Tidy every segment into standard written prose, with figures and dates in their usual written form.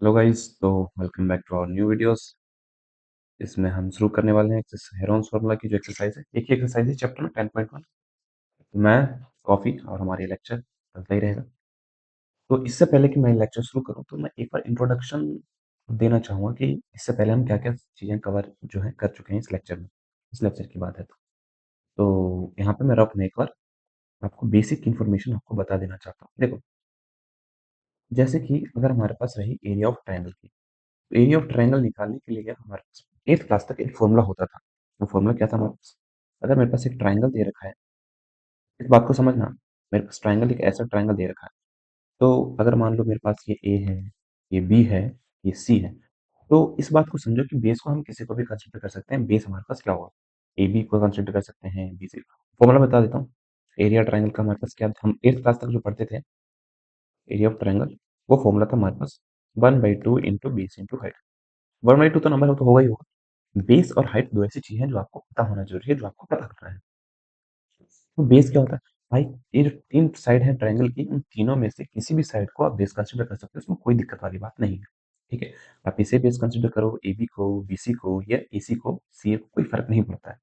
Hello guys, तो welcome back to our new videos. इसमें हम शुरू करने वाले हैं हेरोन्स फार्मूला की जो एक्सरसाइज है। एक ही एक्सरसाइज है चैप्टर में 10.1। मैं कॉफी और हमारे लेक्चर चलता ही रहेगा। तो इससे पहले कि मैं लेक्चर शुरू करूं तो मैं एक बार इंट्रोडक्शन देना चाहूंगा कि इससे पहले हम क्या क्या चीज़ें कवर जो है कर चुके हैं इस लेक्चर में। इस लेक्चर की बात है तो यहाँ पे मैं रफ में एक बार आपको बेसिक इन्फॉर्मेशन आपको बता देना चाहता हूँ। देखो, जैसे कि अगर हमारे पास रही एरिया ऑफ ट्रायंगल की, एरिया ऑफ ट्रायंगल निकालने के लिए हमारे पास 8th क्लास तक एक फॉर्मूला होता था। वो फॉर्मूला क्या था हमारे पास? अगर मेरे पास एक ट्रायंगल दे रखा है, इस बात को समझना, मेरे पास ट्रायंगल एक ऐसा ट्रायंगल दे रखा है। तो अगर मान लो मेरे पास ये ए है, ये बी है, ये सी है, तो इस बात को समझो कि बेस को हम किसी को भी कंसिडर कर सकते हैं। बेस हमारे पास क्या होगा? ए बी को कंसिडर कर सकते हैं, बी सी। फॉर्मूला बता देता हूँ। एरिया ट्रायंगल का हमारे पास क्या, हम 8th क्लास तक जो पढ़ते थे, एरिया ऑफ ट्रायंगल, वो फॉर्मूला था हमारे पास 1/2 इंटू बेस इंटू हाइट। 1/2 तो नंबर हो तो होगा ही होगा। बेस और हाइट दो ऐसी चीज है जो आपको पता होना जरूरी है, जो आपको पता करना है। तो बेस क्या होता है भाई? ये जो तीन साइड है ट्रायंगल की, उन तीनों में से किसी भी साइड को आप बेस कंसिडर कर सकते हो, उसमें कोई दिक्कत वाली बात नहीं है। ठीक है, आप इसे बेस कंसिडर करो, ए बी को, बी सी को या ए सी को, सी ए को, कोई फर्क नहीं पड़ता है।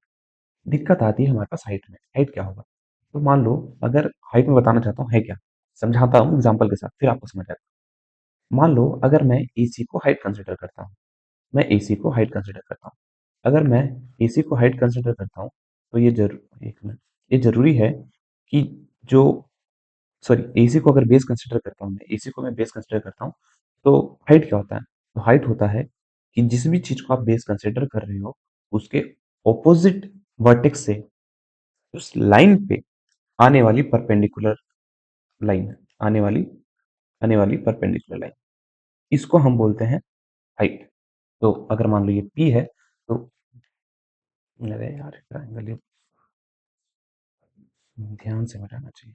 दिक्कत आती है हमारे पास हाइट में। हाइट क्या होगा? तो मान लो, अगर हाइट में बताना चाहता हूँ है क्या, समझाता हूँ एग्जाम्पल के साथ, फिर आपको समझ आएगा। मान लो अगर मैं ए सी को हाइट कंसिडर करता हूँ, मैं ए सी को हाइट कंसिडर करता हूँ, अगर मैं एसी को हाइट कंसिडर करता हूँ, तो ये जरूर, एक मिनट, ये जरूरी है कि जो, सॉरी, एसी को अगर बेस कंसिडर करता हूँ, मैं एसी को मैं बेस कंसिडर करता हूँ, तो हाइट क्या होता है? तो हाइट होता है कि जिस भी चीज को आप बेस कंसिडर कर रहे हो, उसके ऑपोजिट वर्टेक्स से उस लाइन पे आने वाली परपेंडिकुलर लाइन, आने वाली आने वाली परपेंडिकुलर लाइन, इसको हम बोलते हैं हाइट। तो अगर मान लो ये पी है, तो अरे यार, ट्रायंगल ध्यान से बनाना चाहिए।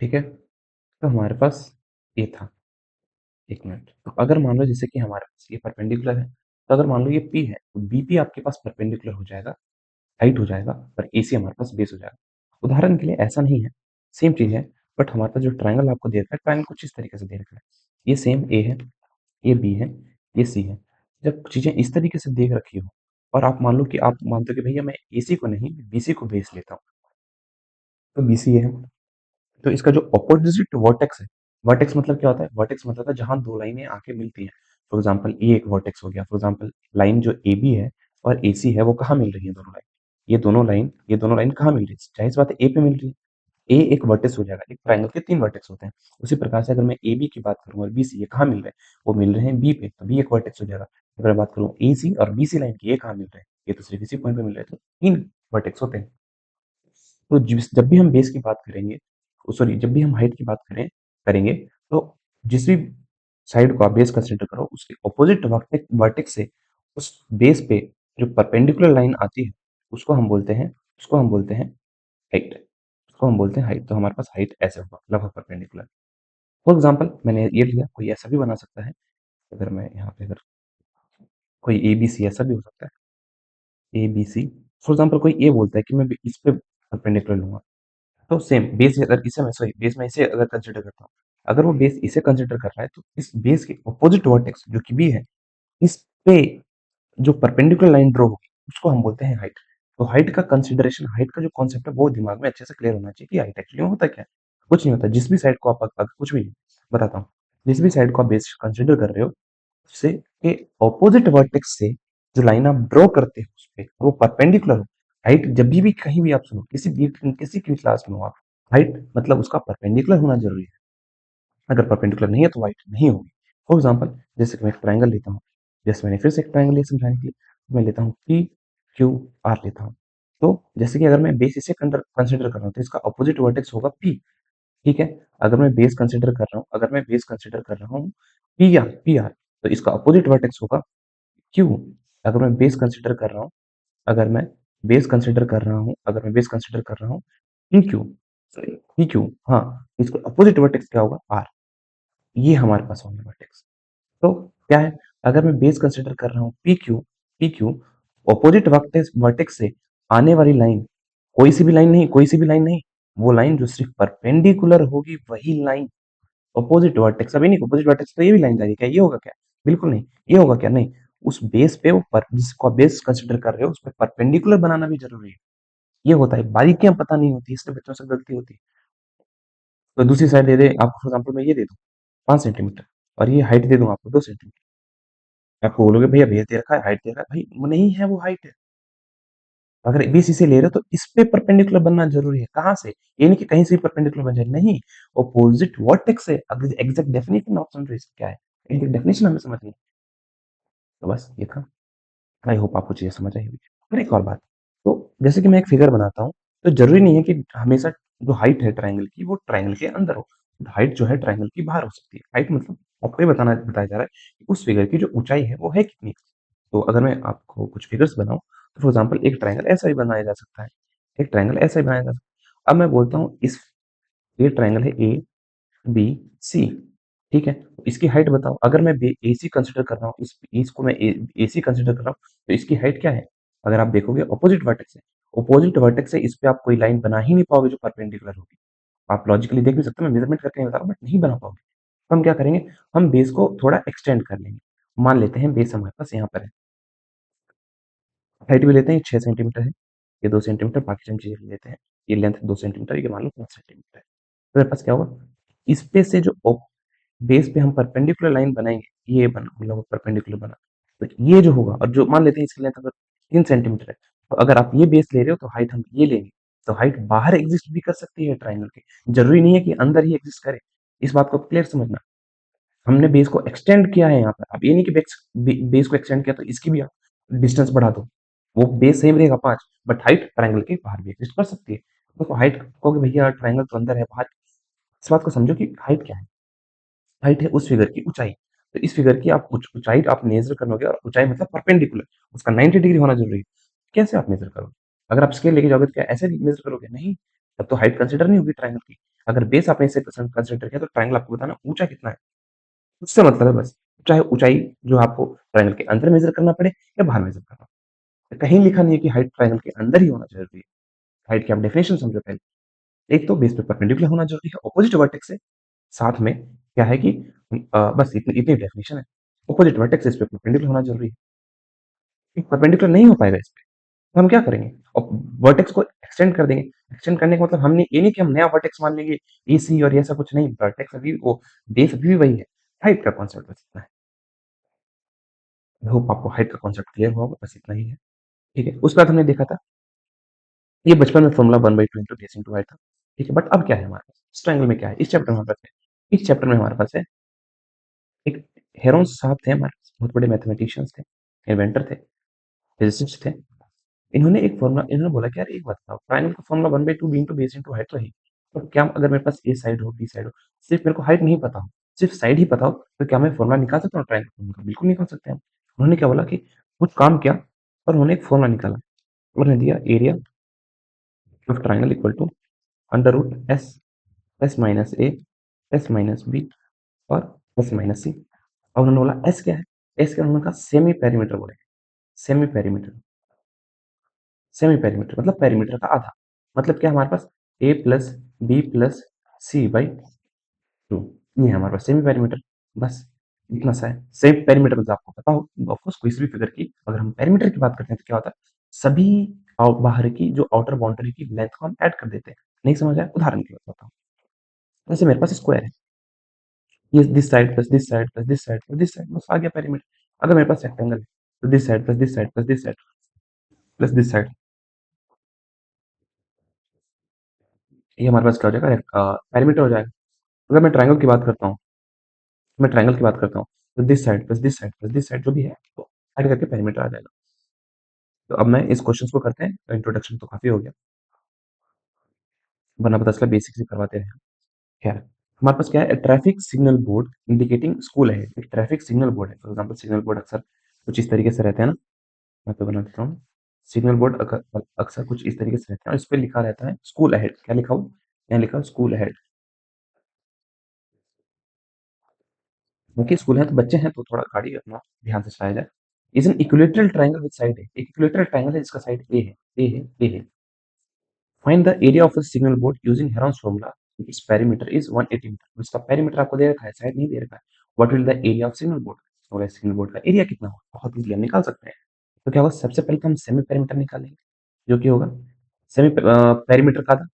ठीक है, तो हमारे पास ये था। एक मिनट, तो अगर मान लो जैसे कि हमारे पास ये परपेंडिकुलर है, तो अगर मान लो ये पी है, तो बीपी आपके पास परपेंडिकुलर हो जाएगा, हाइट हो जाएगा, और एसी हमारे पास बेस हो जाएगा। उदाहरण के लिए ऐसा नहीं है, सेम चीज है, बट हमारे पास जो ट्रायंगल आपको दे रखा है, ट्रायंगल कुछ इस तरीके से दे रखा है। ये सेम ए है, ये बी है, ये सी है। जब चीजें इस तरीके से देख रखी हो, और आप मान लो कि आप मानते हो कि भैया मैं एसी को नहीं, बीसी को बेस लेता हूँ, तो बीसी है। तो इसका जो अपोजिट वर्टेक्स है, वर्टेक्स मतलब क्या होता है? वर्टेक्स मतलब है जहां दो लाइनें आके मिलती हैं। फॉर एग्जांपल ये एक वर्टेक्स हो गया। फॉर एग्जांपल लाइन जो ए बी है और ए सी है, वो कहाँ मिल रही है? दोनों लाइन, ये दोनों लाइन कहाँ मिल रही है? जाहिर सी बात है ए पे मिल रही है। ए एक वर्टेक्स हो जाएगा। एक ट्राइंगल के तीन वर्टेक्स होते हैं। उसी प्रकार से अगर मैं ए बी की बात करूँ और बी सी, ये कहाँ मिल रहे हैं? वो मिल रहे हैं बी पे, तो बी एक वर्टेक्स हो जाएगा। अगर मैं बात करूँ ए सी और बी सी लाइन की, ये कहाँ मिल रहे हैं? ये तो सिर्फ इसी पॉइंट पे मिल रहे हैं, तो तीन वर्टेक्स होते हैं। तो जब भी हम बेस की बात करेंगे, सॉरी, जब भी हम हाइट की बात करेंगे, तो जिस भी साइड को आप बेस कंसिडर करो, उसके ऑपोजिट वर्टेक्स से उस बेस पे जो परपेंडिकुलर लाइन आती है, उसको हम बोलते हैं, हाइट। उसको हम बोलते हैं हाइट। तो हमारे पास हाइट ऐसे होगा, लगभग परपेंडिकुलर। फॉर एग्जाम्पल मैंने ये लिया, कोई ऐसा भी बना सकता है। अगर मैं यहाँ पे, अगर कोई ए बी सी, ऐसा भी हो सकता है, A B C. For example कोई ए बोलता है कि मैं इस पे परपेंडिकुलर लूंगा, तो सेम बेस, अगर इसे मैं, सॉरी, बेस में इसे अगर कंसिडर करता हूँ, अगर वो बेस इसे कंसिडर कर रहा है, तो इस बेस के ऑपोजिट वर्टेक्स जो कि बी है, इस पे जो परपेंडिकुलर लाइन ड्रॉ होगी, उसको हम बोलते हैं हाइट। तो हाइट का कंसिडरेशन, हाइट का जो कॉन्सेप्ट है, वो दिमाग में अच्छे से क्लियर होना चाहिए कि हाइट एक्चुअली में होता क्या है। कुछ नहीं होता, जिस भी साइड को आप, अगर कुछ भी बताता हूँ, जिस भी साइड को आप बेस कंसिडर कर रहे हो, उससे के ऑपोजिट वर्टेक्स से जो लाइन आप ड्रॉ करते हो, उस पे वो परपेंडिकुलर हो। हाइट जब भी कहीं भी आप सुनो, किसी की क्लास में हो आप, हाइट मतलब उसका परपेंडिकुलर होना जरूरी है। अगर परपेंडिकुलर नहीं है तो हाइट नहीं होगी। फॉर एग्जाम्पल, जैसे कि मैं एक ट्राइंगल लेता हूँ, जैसे मैंने फिर से एक ट्राइंगल लिया समझाने के लिए, तो मैं लेता हूँ पी क्यू आर लेता हूँ। तो जैसे कि अगर मैं बेस इसे कंसिडर कर रहा हूँ, तो इसका अपोजिट वर्टेक्स होगा पी। ठीक है, अगर मैं बेस कंसिडर कर रहा हूँ पी आर, तो इसका अपोजिट वर्टेक्स होगा क्यू। अगर मैं बेस कंसिडर कर रहा हूँ अगर मैं बेस कंसिडर कर रहा हूँ P Q, sorry, P Q, हाँ, इसको अपोजिट वर्टेक्स क्या होगा? आर। ये हमारे पास होंगे वर्टेक्स। तो क्या है? अगर मैं बेस कंसिडर कर रहा हूँ P Q, opposite vertex vertex से आने वाली लाइन, कोई सी भी लाइन नहीं, वो लाइन जो सिर्फ परपेंडिकुलर होगी, वही लाइन अपोजिट वर्टेक्स, अभी नहीं, अपोजिट वर्टेक्स तो ये भी लाइन जा रही है क्या, ये होगा क्या, बिल्कुल नहीं, ये होगा क्या, नहीं, उस बेस पे वो जिसको आप बेस कंसिडर कर रहे हो उस पर परपेंडिकुलर बनाना भी जरूरी है। ये होता है, बारीकियां पता नहीं होती, इसलिए बच्चों से गलती होती है। तो दूसरी साइड दे दे आपको, फॉर एग्जाम्पल मैं ये दे दूं 5 सेंटीमीटर, और ये हाइट दे दूं आपको 2 सेंटीमीटर, आपको बोलोगे भैया बेस दे रखा है, हाइट दे रखा है, भाई वो नहीं है, वो हाइट है। अगर बेस इसे ले रहे हो तो इस पे परपेंडिकुलर बनना जरूरी है, कहाँ से, ये नहीं कि कहीं से भी परपेंडिकुलर बन जाए, नहीं, अपोजिट वर्टेक्स से। अगर एग्जैक्ट डेफिनेशन आप समझो इसका क्या है, एग्जैक्ट डेफिनेशन हमें समझनी है। तो बस ये था, आई होप आपको चीजें समझ आई होगी। और एक और बात, तो जैसे कि मैं एक फिगर बनाता हूँ, तो जरूरी नहीं है कि हमेशा जो हाइट है ट्राइंगल की वो ट्राइंगल के अंदर हो, हाइट जो है ट्राइंगल की बाहर हो सकती है। हाइट मतलब आपको ये बताया जा रहा है कि उस फिगर की जो ऊंचाई है वो है कितनी। तो अगर मैं आपको कुछ फिगर्स बनाऊं, तो फॉर एग्जाम्पल एक ट्राइंगल ऐसा भी बनाया जा सकता है, एक ट्राइंगल ऐसा भी बनाया जा सकता है। अब मैं बोलता हूँ इस, ये ट्राइंगल है ए बी सी, ठीक है, तो इसकी हाइट बताओ। अगर मैं ए सी कंसिडर कर रहा हूँ, इसको मैं ए सी कंसिडर कर रहा हूँ, तो इसकी हाइट क्या है, अगर आप देखोगे अपोजिट वर्टेक्स है, अपोजिट वर्टेक्स से इस पे आप कोई लाइन बना ही नहीं पाओगे जो परपेंडिकुलर होगी। आप लॉजिकली देख भी सकते हो, मैं मेजरमेंट करके नहीं बता रहा हूँ, बट नहीं बना पाओगे। तो हम क्या करेंगे, हम बेस को थोड़ा एक्सटेंड कर लेंगे। मान लेते हैं बेस हमारे पास यहाँ पर है, हाइट भी लेते हैं 6 सेंटीमीटर है, ये 2 सेंटीमीटर, बाकी हम चीजें लेते हैं, ये लेंथ 2 सेंटीमीटर, ये मान लो 5 सेंटीमीटर है। तो मेरे पास क्या होगा, इस पे से जो बेस पे हम परपेंडिकुलर लाइन बनाएंगे, ये बना मतलब परपेंडिकुलर बना, तो ये जो होगा, और जो मान लेते हैं इसकी लेंथ अगर 3 सेंटीमीटर है, तो अगर आप ये बेस ले रहे हो तो हाइट हम ये लेंगे, तो हाइट बाहर एग्जिस्ट भी कर सकती है ट्राइंगल के, जरूरी नहीं है कि अंदर ही एग्जिस्ट करे। इस बात को क्लियर समझना, हमने बेस को एक्सटेंड किया है यहाँ पर, अब ये नहीं कि बेस को एक्सटेंड किया तो इसकी भी आप डिस्टेंस बढ़ा दो, वो बेस सेम रहेगा 5, बट हाइट ट्राइंगल के बाहर भी एग्जिस्ट कर सकती है। देखो हाइट कहोगे भैया ट्राइंगल तो अंदर है बाहर, इस बात को समझो कि हाइट क्या है, हाइट है उस फिगर की ऊंचाई। तो इस फिगर की आप ऊंचाई आप मेजर करोगे, और ऊंचाई मतलब परपेंडिकुलर, उसका 90 डिग्री होना जरूरी है। कैसे आप मेजर करोगे, अगर आप स्केल लेके जाओगे तो क्या ऐसे मेजर करोगे, नहीं, तब तो हाइट कंसिडर नहीं होगी ट्राइंगल की। अगर बेस आपने इसे कंसिडर किया तो ट्राइंगल आपको बताना ऊंचा कितना है, उससे मतलब है बस, चाहे ऊंचाई जो आपको ट्राइंगल के अंदर मेजर करना पड़े या बाहर मेजर करना पड़े, कहीं लिखा नहीं है कि हाइट ट्राइंगल के अंदर ही होना जरूरी है। हाइट की आप डेफिनेशन समझो पहले, एक तो बेस पे परपेंडिकुलर होना जरूरी है ऑपोजिट वर्टेक्स से, साथ में क्या है कि बस इतनी इतनी डेफिनेशन है, ऑपोजिट वर्टेक्स इस पे परपेंडिकुलर होना जरूरी है, परपेंडिकुलर नहीं हो पाएगा इस पे, तो हम क्या करेंगे, और वर्टेक्स को एक्सटेंड कर देंगे। एक्सटेंड करने का मतलब हमने ये नहीं कि हम नया वर्टेक्स मान लेंगे ए सी, और ऐसा कुछ नहीं, वर्टेक्स अभी वो बेस अभी भी वही है, हाइट का कॉन्सेप्ट बस इतना है। आई होप आपको हाइट का कॉन्सेप्ट क्लियर हुआ होगा, बस इतना ही है। ठीक है, उसके बाद हमने देखा था, ये बचपन में formula 1/2 into base into height था, ठीक है, बट अब क्या है हमारे पास इस ट्रायंगल में, क्या है इस चैप्टर में हमारे पास है, इस चैप्टर में हमारे पास है एक हेरोन साहब थे हमारे पास, बहुत बड़े मैथमेटिशियंस थे, इन्वेंटर थे, फिजिसिस्ट थे। इन्होंने एक फॉर्मूला, इन्होंने बोला कि यार एक बात बताओ, ट्रायंगल का formula 1/2 B into base into height तो है ही, तो क्या अगर मेरे पास ए साइड हो बी साइड हो, सिर्फ मेरे को हाइट नहीं पता हो, सिर्फ साइड ही पता हो, तो क्या मैं फॉर्मूला निकाल सकता हूँ ट्रायंगल फॉर्मूला, बिल्कुल निकाल सकते हैं हम। उन्होंने क्या बोला कि कुछ काम किया, और उन्होंने एक फॉर्मूला निकाला, उन्होंने दिया area of triangle equal to under root S, S minus A, S minus B, और एस माइनस सी। और उन्होंने बोला एस क्या है, एस क्या, उन्होंने कहा सेमी पेरीमीटर बोले, सेमी पेरीमीटर, सेमी पेरीमीटर मतलब पेरीमीटर का आधा, मतलब क्या हमारे पास A plus B plus C by 2, ये है हमारे पास सेमी पेरीमीटर, बस इतना सा है। सेमी पेरीमीटर मतलब आपको पता हो, ऑफकोर्स कोई भी फिगर की अगर हम पेरीमीटर की बात करते हैं तो क्या होता है, सभी बाहर की जो आउटर बाउंड्री की लेंथ को हम ऐड कर देते हैं। नहीं समझ आया, उदाहरण के लिए बताता हूँ, जैसे मेरे पास स्क्वायर है, ये this side plus this side plus this side plus this side, बस आ गया पेरीमीटर। अगर मेरे पास रेक्टेंगल है, तो this side plus this side plus this side plus this side, ये हमारे पास क्या हो जाएगा, पेरीमीटर हो जाएगा। अगर मैं ट्राइंगल की बात करता हूँ, मैं ट्राइंगल की बात करता हूँ, तो this side plus this side plus this side जो भी है तो ऐड करके पेरीमीटर आ जाएगा। तो अब मैं इस क्वेश्चन को करते हैं, इंट्रोडक्शन तो काफी हो गया, वरना पता चला बेसिक से करवाते रहे। खैर, हमारे पास क्या है, traffic signal board indicating school है, एक ट्रैफिक सिग्नल बोर्ड है। फॉर एग्जाम्पल सिग्नल बोर्ड अक्सर कुछ इस तरीके से रहते हैं ना, मैं तो बना देता हूँ। सिग्नल बोर्ड अक्सर कुछ इस तरीके से रहते हैं, और इस पे लिखा रहता है स्कूल अहेड, क्या लिखा हो, यहाँ लिखा हो स्कूल अहेड, क्योंकि स्कूल है तो बच्चे हैं तो थोड़ा गाड़ी अपना ध्यान से चलाया जाए। Is an equilateral triangle with side है, एक इक्विलेटरल ट्राइंगल है जिसका साइड ए है, ए है, ए है। Find the area of a signal board using Heron's formula, its perimeter is 180 metre. इसका पेरीमीटर आपको दे रखा है, साइड नहीं दे रखा है। What will the area of signal board, और सिग्नल बोर्ड का एरिया कितना होगा, बहुत इजीली हम निकाल सकते हैं। तो क्या होगा, सबसे पहले तो हम सेमी पेरीमीटर निकालेंगे, जो कि होगा सेमी पेरीमीटर का था,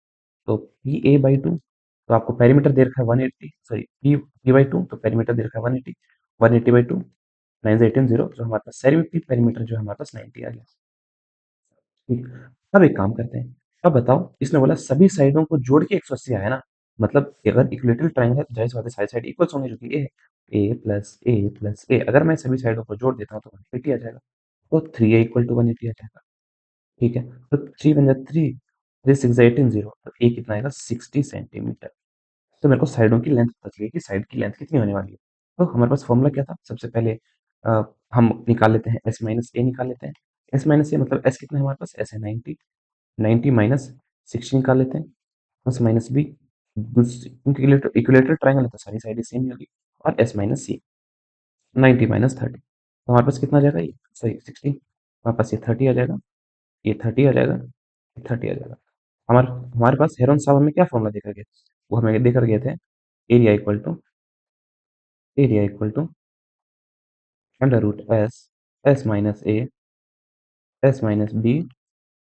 तो पी ए बाई टू। तो आपको पेरीमीटर दे रखा है 180, sorry P P by two, तो पेरीमीटर दे रखा है 180, 180 बाई टू, 9 से 18 0, तो हमारे पास सेमी पेरीमीटर जो है हमारे पास 90 आ गया। ठीक। अब एक काम करते हैं, अब बताओ, इसने बोला सभी साइडों को जोड़ के 180 आया ना, मतलब अगर इक्विलेटरल ट्रायंगल है तो जाहिर सी बात है साइड साइड इक्वल्स होंगे, जो कि ए प्लस ए प्लस ए, अगर मैं सभी साइडों को जोड़ देता हूँ तो 180 आ जाएगा, तो 3 ए इक्वल टू 180 आ जाएगा। ठीक है, तो 3 बन जाए 3, 3 6 18 0, तो ए कितना आएगा 60 सेंटीमीटर। तो मेरे को साइडों की लेंथ पता चली कि साइड की लेंथ कितनी होने वाली है। तो हमारे पास फॉर्मूला क्या था, सबसे पहले अ, हम निकाल लेते हैं एस माइनस ए निकाल लेते हैं। एस माइनस ए मतलब एस कितना है हमारे पास, एस है 90, 90 माइनस 60 निकाल लेते हैं, plus minus B, equilateral equilateral triangle है तो सारी साइडें सेम ही होगी, और एस माइनस सी, 90 माइनस 30, तो हमारे पास कितना आ जाएगा, ये सॉरी 60, हमारे पास ये 30 आ जाएगा, ये 30 आ जाएगा, ये 30 आ जाएगा। हमारे हमारे पास हेरोन साहब हमें क्या फॉर्मूला देकर गए, वो हमें देकर गए थे, area equal to, area equal to under root S, S minus A, S minus B,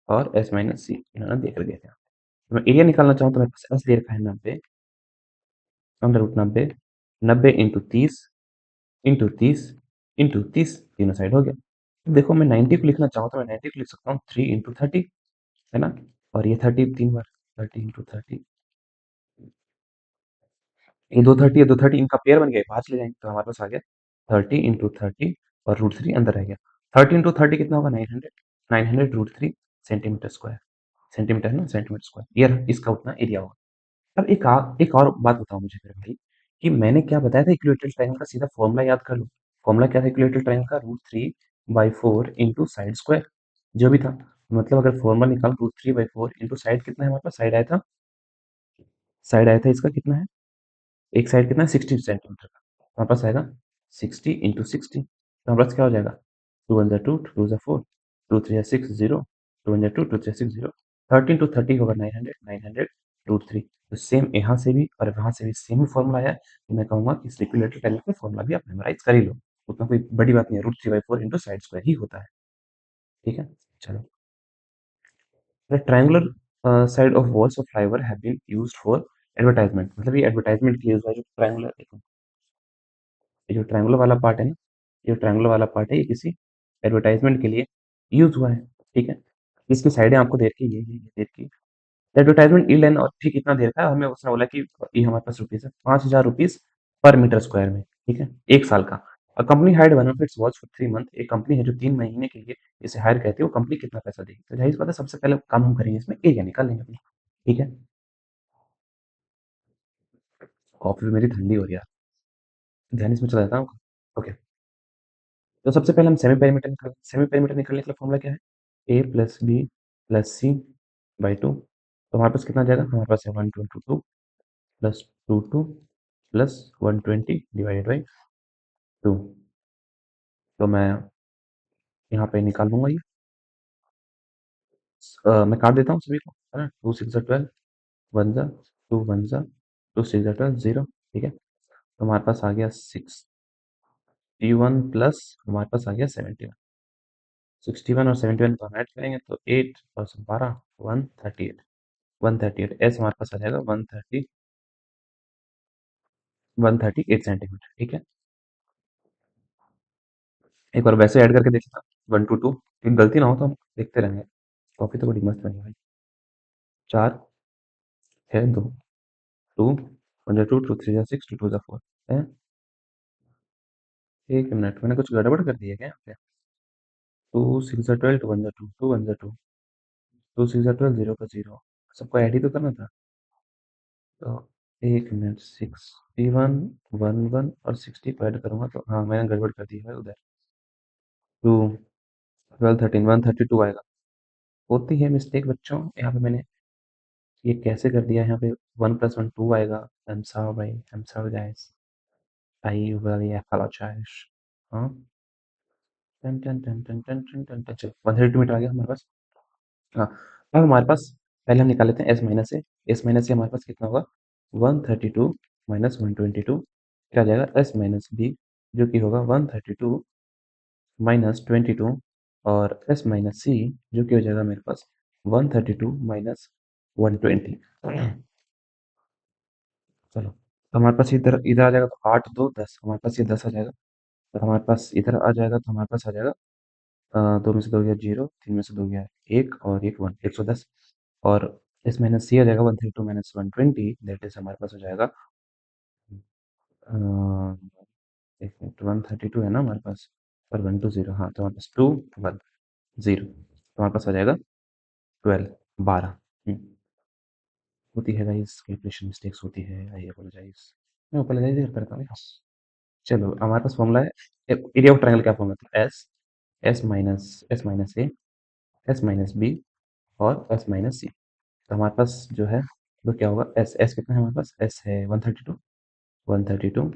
और एस माइनस सी, इन्होंने देकर गए थे। तो मैं एरिया निकालना चाहूँ तो मेरे पास एस दे रखा है 90, under root 90, 90 into 30 into 30 into 30, तीनों साइड हो गया। तो देखो मैं 90 को लिखना चाहूँ तो मैं 90 को लिख सकता हूँ 3 इंटू 30, है ना, और ये 30 तीन बार, 30 इंटू 30, ये दो 30 है, दो 30 इनका पेयर बन गया, बाहर चले जाएंगे, तो हमारे पास आ गया 30 इंटू 30, और रूट थ्री अंदर रह गया। 30 इंटू 30 कितना होगा, 900, 900 root three centimetre square, centimetre है ना, सेंटीमीटर स्क्वायर, ये इसका उतना एरिया होगा। अब एक और बात बताओ मुझे मेरे भाई, कि मैंने क्या बताया था इक्विलेटरल ट्रायंगल का, सीधा फॉर्मूला याद कर लो। फॉर्मूला क्या था इक्विलेटरल ट्रायंगल का, root three by four into side square, जो भी था। मतलब अगर फॉर्मूला निकाल, root three by four into side कितना है हमारे पास, साइड आया था, साइड आया था इसका कितना है, एक साइड कितना है 60 सेंटीमीटर का, हमारे पास आएगा 60 इंटू 60, तो हमारे पास क्या हो जाएगा, टू वन ज़ा टू, टू ज़ा फोर, टू थ्री ज़ा सिक्स जीरो, टू वन ज़ा टू, टू थ्री ज़ा सिक्स जीरो, 13 टू 30 होगा 900, 900 रूट थ्री। तो सेम यहाँ से भी और वहाँ से भी सेम ही फॉर्मूला आया, तो मैं कहूँगा कि सर्कुलेटरी ट्रायंगल का फॉर्मूला भी आप मेमोराइज कर ही लो, उतना कोई बड़ी बात नहीं है, root three by four into side square ही होता है। ठीक है, चलो। The triangular side of walls of flyover have been used for advertisement, मतलब ये एडवर्टाइजमेंट के लिए यूज हुआ है, जो ट्रायंगुलर, ये जो ट्रायंगुलर वाला पार्ट है ना, ये ट्रायंगुलर वाला पार्ट है, ये किसी एडवर्टाइजमेंट के लिए यूज हुआ है। ठीक है, इसकी साइडें आपको दे रखी है, ये दे रखी है, एडवर्टाइजमेंट ई और ठीक इतना दे रखा है हमें, उसने बोला कि ये हमारे पास रुपीज है 5000 रुपीज पर मीटर स्क्वायर में। ठीक है, एक साल का। A company hired one of its watch for 3 month, एक कंपनी है जो 3 महीने के लिए इसे हायर करती है, वो कंपनी कितना पैसा देगी, तो जाहिर सी बात है सबसे पहले काम हम करेंगे इसमें एरिया निकाल लेंगे अपना। ठीक है, कॉफी मेरी ठंडी हो रही है, ध्यान इसमें चला जाता हूँ। ओके, तो सबसे पहले हम सेमी पेरीमीटर निकालने के लिए फॉर्मूला क्या है, A plus B plus C by two, तो हमारे पास कितना आ जाएगा, हमारे पास है 122 plus two two plus 120 divided by two, तो मैं यहाँ पे निकाल लूंगा ये, मैं काट देता हूँ सभी को, है ना, टू सिक्स ज़ा 12, वन ज़ा टू, वन ज़ा टू सिक्स ज़ा 12, जीरो। ठीक है, तो हमारे पास आ गया 61 प्लस हमारे पास आ गया 71, 61 और 71 को हम ऐड करेंगे तो 8 प्लस 12, 138, 138 एस हमारे पास आ जाएगा 138 सेंटीमीटर। ठीक है, एक बार वैसे ऐड करके देखता, 1 to 2, एक गलती ना हो तो हम देखते रहेंगे। कॉफी तो बड़ी मस्त बनी भाई, चार है दो, टू वन जा टू, टू थ्री जा सिक्स, टू टू जा फोर है। एक मिनट, मैंने कुछ गड़बड़ कर दी है क्या यहाँ पे, टू सिक्स जा 12, टू वन जा टू, टू वन जा टू, टू सिक्स जा 12, जीरो का जीरो, सबको ऐड ही तो करना था। तो एक मिनट, 61, वन वन और 60 को ऐड करूंगा तो हाँ मैंने गड़बड़ कर दी है उधर, टू 13132 आएगा। होती है मिस्टेक बच्चों, यहाँ पे मैंने ये कैसे कर दिया, यहाँ पे 1 + 1 2 आएगा। I am sorry, I am sorry guys, I really apologize. हाँ, टन टन टन टन टन टन टन टन, चलो 132 मीटर आ गया हमारे पास। हाँ, अब हमारे पास पहले हम निकाल लेते हैं S minus A, S minus ए हमारे पास कितना होगा, 132 माइनस 122 क्या आ जाएगा, एस माइनस बी, जो कि होगा 132 माइनस 22, और एस माइनस सी, जो कि हो जाएगा मेरे पास 132 माइनस 120। चलो, तो हमारे पास इधर इधर आ जाएगा तो 8 2 10, हमारे पास ये 10 आ जाएगा। और हमारे पास इधर आ जाएगा तो हमारे पास आ जाएगा, दो में से दो गया जीरो, तीन में से दो गया एक, और एक वन, 110। और इस माइनस सी आ जाएगा 132 माइनस 120, दैट इज हमारे पास हो जाएगा, एक मिनट, 132 है ना हमारे पास, और 120, हाँ, तो हमारे पास 210, तो हमारे पास आ जाएगा 12, 12। होती है गाइस, कैलकुलेशन मिस्टेक्स होती है, आई अपोलोजाइज। मैं अपोलोजाइज ही करता रहता हूँ। चलो, हमारे पास फॉर्मूला है, एरिया ऑफ ट्रायंगल क्या फॉर्मूला था, S, S minus A, S minus B, और एस माइनस सी। तो हमारे पास जो है वो क्या होगा, एस एस कितना है हमारे पास, एस है 132, 132,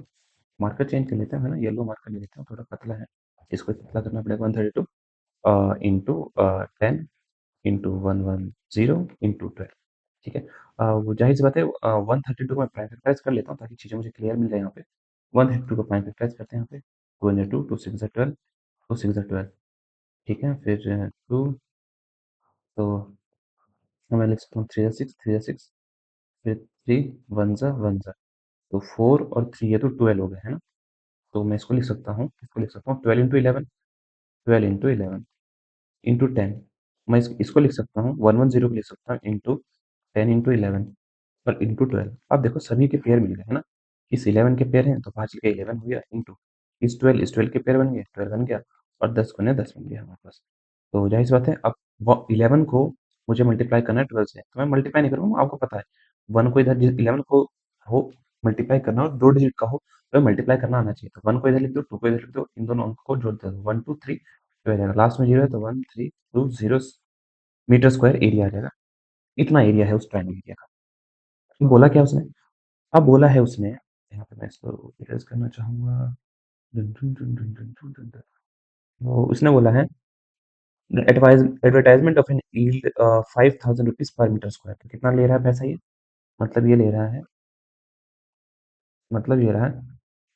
मार्कर चेंज कर लेते हैं, है ना, येलो मार्कर ले लेते हैं, थोड़ा पतला है, इसको पतला करना पड़ेगा, 132 इंटू 10 इंटू 110 इंटू 12, ठीक है। वो जाहिर सी बात है, 132 को मैं प्राइम फैक्टराइज कर लेता हूँ ताकि चीज़ें मुझे क्लियर मिल जाए यहाँ पे। 132 को प्राइम फैक्टराइज करते हैं यहाँ पे, 2 इंटू 2, 2 6 12, 2 6 12, ठीक है, फिर 2, तो मैं लिख सकता हूँ 3 6, 3 6, फिर 3 1 जा, तो 4 और 3 ये तो 12 हो गए, है ना। तो मैं इसको लिख सकता हूँ 12 इंटू 11, 12 इंटू 11 इंटू 10, मैं इसको लिख सकता हूँ 110 को लिख सकता हूँ इंटू 10 इंटू 11 और इंटू 12। अब देखो सभी के पेयर मिल गए, है ना, इस 11 के पेयर हैं तो 5 के 11 हो गया, इंटू इस 12 के पेयर बन गए, 12 बन गया, और 10 को 10 बन गया हमारे पास। तो जाहिर सी बात है, अब वो 11 को मुझे मल्टीप्लाई करना है 12 से, तो मैं मल्टीप्लाई नहीं करूँगा, आपको पता है, 1 को इधर 11 को हो मल्टीप्लाई करना और 2 डिजिट का हो तो मल्टीप्लाई करना आना चाहिए। तो 1 को इधर लिख दो, 2 को इधर लिख दो, इन दोनों अंक को जोड़ दो, 1 2 3, तो आ जाएगा लास्ट में 0 है तो 1320 मीटर स्क्वायर एरिया आ जाएगा। इतना एरिया है उस ट्रायंगल एरिया का। तो बोला क्या उसने, अब बोला है उसने, यहाँ पे मैं इसको इरेज करना चाहूंगा, वो उसने बोला है advertisement of an yield 5000 rupees per metre square. तो कितना ले रहा है पैसा ये, मतलब ये ले रहा है, मतलब ये रहा है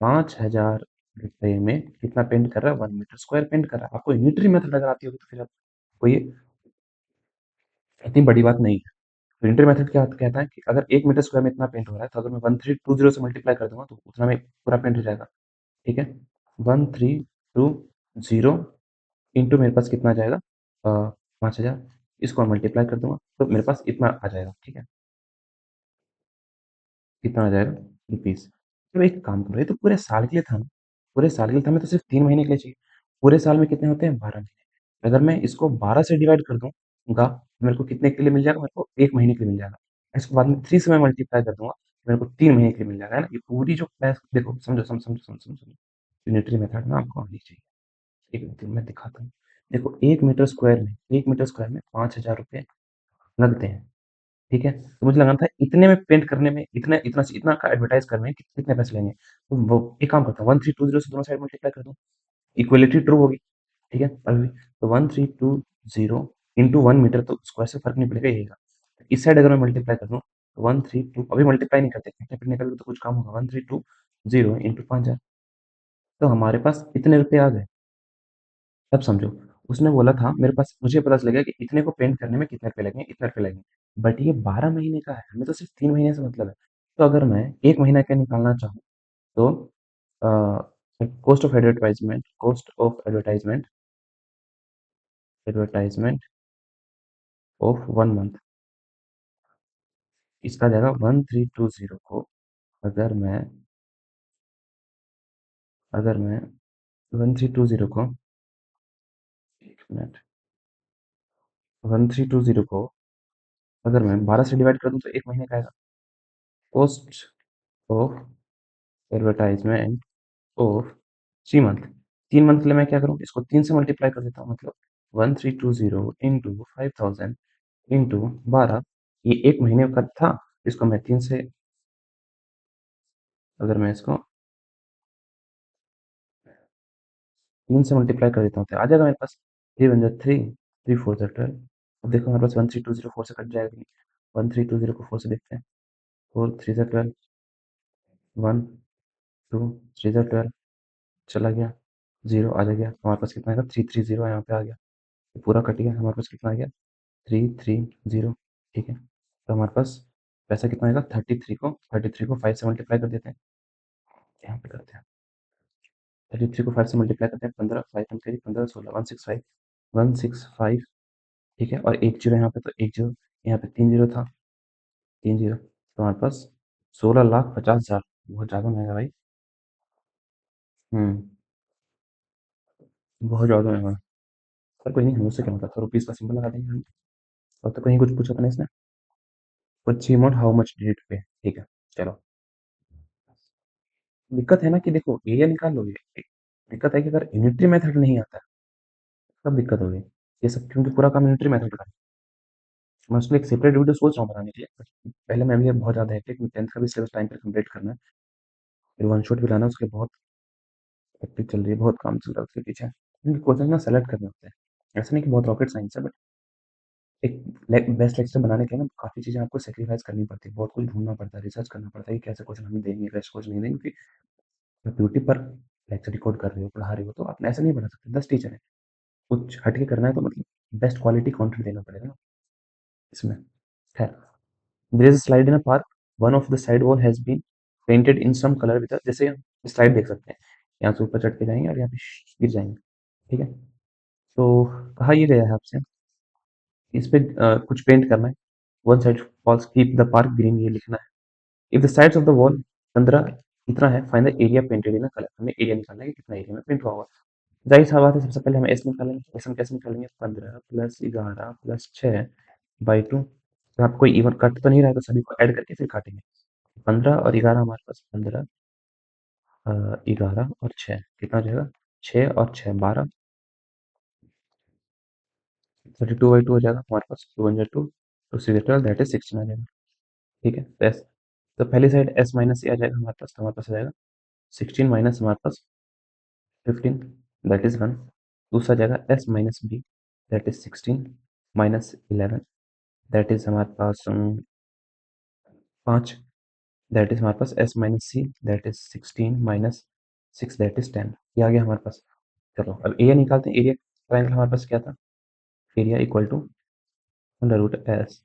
5000 रुपये में कितना पेंट कर रहा है, 1 मीटर स्क्वायर पेंट कर रहा है। आपको यूनिटरी मेथड अगर आती होगी तो फिर आपको ये इतनी बड़ी बात नहीं है। तो यूनिटरी मेथड क्या कहता है कि अगर 1 मीटर स्क्वायर में इतना पेंट हो रहा है, तो अगर मैं 1320 से मल्टीप्लाई कर दूंगा तो उतना में पूरा पेंट हो जाएगा, ठीक है। 1320 इंटू मेरे पास कितना आ जाएगा, 5000, इसको मैं मल्टीप्लाई कर दूंगा तो मेरे पास इतना आ जाएगा, ठीक है। कितना आ जाएगा, रुपीज। तो एक काम करो, ये तो पूरे साल के लिए था ना, पूरे साल के लिए था, हमें तो सिर्फ 3 महीने के लिए चाहिए। पूरे साल में कितने होते हैं, 12 महीने। अगर मैं इसको 12 से डिवाइड कर दूंगा तो मेरे को कितने के लिए मिल जाएगा, मेरे को 1 महीने के लिए मिल जाएगा। इसको बाद में 3 से मैं मल्टीप्लाई कर दूंगा तो मेरे को 3 महीने के लिए मिल जाएगा, है ना। ये पूरी जो पैस देखो, समझो समझो समझो समझो समझो, यूनिटरी मेथड ना आपको आनी चाहिए। एक मिनट मैं दिखाता हूँ। देखो, 1 मीटर स्क्वायर में 5,000 रुपये लगते हैं, ठीक है। तो मुझे लगा था इतने में पेंट करने में, इतना इतना इतना का एडवर्टाइज करने में कितने पैसे लेंगे, तो वो एक काम करता हूँ, 1320 से दोनों साइड मल्टीप्लाई कर दूँ, इक्वलिटी ट्रू होगी, ठीक है। अभी तो 1320 इंटू 1 मीटर, तो स्क्वायर से फर्क नहीं पड़ेगा, यही का। इस साइड अगर मैं मल्टीप्लाई कर दूँ तो 132, अभी मल्टीप्लाई नहीं करते, कितने पिटने का भी तो कुछ काम होगा, 1320 इंटू 5000, तो हमारे पास इतने रुपए आ गए। अब समझो, उसने बोला था मेरे पास, मुझे पता चल गया कि इतने को पेंट करने में कितने रुपए लगेंगे, इतने रुपए लगेंगे, बट ये 12 महीने का है, हमें तो सिर्फ 3 महीने से मतलब है। तो अगर मैं 1 महीना का निकालना चाहूँ तो cost of advertisement advertisement of 1 month, इसका जाएगा 1320 को, अगर मैं अगर मैं 1320 को, एक मिनट, 1320 को अगर मैं 12 से डिवाइड कर दूं तो 1 महीने का आएगा। Cost of advertisement of 3 month, 3 month के लिए मैं क्या करूँ, इसको 3 से मल्टीप्लाई कर देता हूँ, मतलब 1320 इंटू 5000 इंटू 12, ये 1 महीने का था, इसको मैं 3 से, अगर मैं इसको 3 से मल्टीप्लाई कर देता हूँ तो आ जाएगा मेरे पास, 3 × 3 3 4 12। अब देखो हमारे पास 13204 से कट जाएगा कि नहीं, 1320 को 4 से देखते हैं, 4 3 ज़ा 12, 1 2 3 ज़ा 12, चला गया, 0 आ गया, हमारे पास कितना आएगा 330 यहाँ पे आ गया, ये पूरा कट गया, हमारे पास कितना आ गया 330, ठीक है। तो हमारे पास पैसा कितना आएगा 33 को 5 से मल्टीप्लाई कर देते हैं, यहाँ पे करते हैं 33 को 5 से मल्टीप्लाई करते हैं 15 5 15 16 165 ठीक है। और एक जीरो यहाँ पे, तो एक जीरो यहाँ पे 3 जीरो था, 3 जीरो, तो हमारे पास 16,50,000, बहुत ज़्यादा महंगा भाई। बहुत ज़्यादा महंगा। पर कोई नहीं, हम उससे क्या मतलब, तो रुपीज़ का सिंबल लगा देंगे हम। और तो कहीं कुछ पूछा था ना इसने, कुछ amount how much did it पे, ठीक है। चलो, दिक्कत है ना कि देखो एरिया निकाल लोगे, दिक्कत है कि अगर यूनिटरी मेथड नहीं आता है तब दिक्कत होगी। ये सब क्योंकि पूरा काम यूनिटरी मेथड का है। मैं उसमें एक सेपरेट वीडियो सोच रहा हूँ बनाने के लिए, पहले मैं भी बहुत ज़्यादा हेक्टिक, 10th का भी सिलेबस टाइम पे कंप्लीट करना है, फिर वन शॉट भी लाना है, उसके लिए बहुत हेक्टिक चल रही है, बहुत काम चल रहा है उसके पीछे, क्योंकि क्वेश्चन ना सेलेक्ट करने होते हैं। ऐसा नहीं कि बहुत रॉकेट साइंस है, बट एक बेस्ट लेक्चर बनाने के लिए ना काफ़ी चीज़ें आपको सेक्रीफाइस करनी पड़ती है, बहुत कुछ ढूंढना पड़ता है, रिसर्च करना पड़ता है कि कैसे क्वेश्चन हमें देंगे, कैसे क्वेश्चन नहीं देंगे, क्योंकि जब ड्यूटी पर लेक्चर रिकॉर्ड कर रहे हो, पढ़ा रहे हो, तो आप ऐसा नहीं पढ़ा सकते, 10 टीचर है, कुछ हट के करना है तो मतलब बेस्ट क्वालिटी कंटेंट देना पड़ेगा ना इसमें। खैर, there is a slide in a park, one of the side wall has been painted in some colour with, जैसे हम स्लाइड देख सकते हैं, यहाँ से ऊपर चढ़ के जाएंगे और यहाँ पे गिर जाएंगे, ठीक है। तो कहा ये गया है आपसे, इस पे कुछ पेंट करना है, one side walls keep the park green, ये लिखना है। If the sides of the wall 15 इतना है, find the area painted in a colour, हमें एरिया निकालना है कि कितना एरिया में पेंट हुआ होगा। जाहिर सा बात है, सबसे पहले हम एस निकालेंगे, एस हम कैसे निकालेंगे, 15 प्लस 11 प्लस 6 बाई 2, तो आपको इवन कट तो नहीं रहा है, तो सभी को ऐड करके फिर काटेंगे। 15 और 11 हमारे पास, 15 11 और 6 कितना हो जाएगा, 6 और 6 12, 32/2 हो जाएगा हमारे पास, 2 1 2, 2 6 12, दैट इज 16 आ जाएगा, ठीक है। तो एस, तो पहली साइड एस माइनस ए आ जाएगा हमारे पास, तो हमारे पास आ जाएगा 16 माइनस हमारे पास 15, दैट इज 1, दूसरा जाएगा S minus B, that is 16 minus 11, that is हमारे पास 5, दैट इज हमारे पास S minus C, that is 16 minus 6, that is 10, ये आ गया हमारे पास। चलो अब एरिया निकालते हैं, एरिया ट्रायंगल हमारे पास क्या था, area equal to under root S,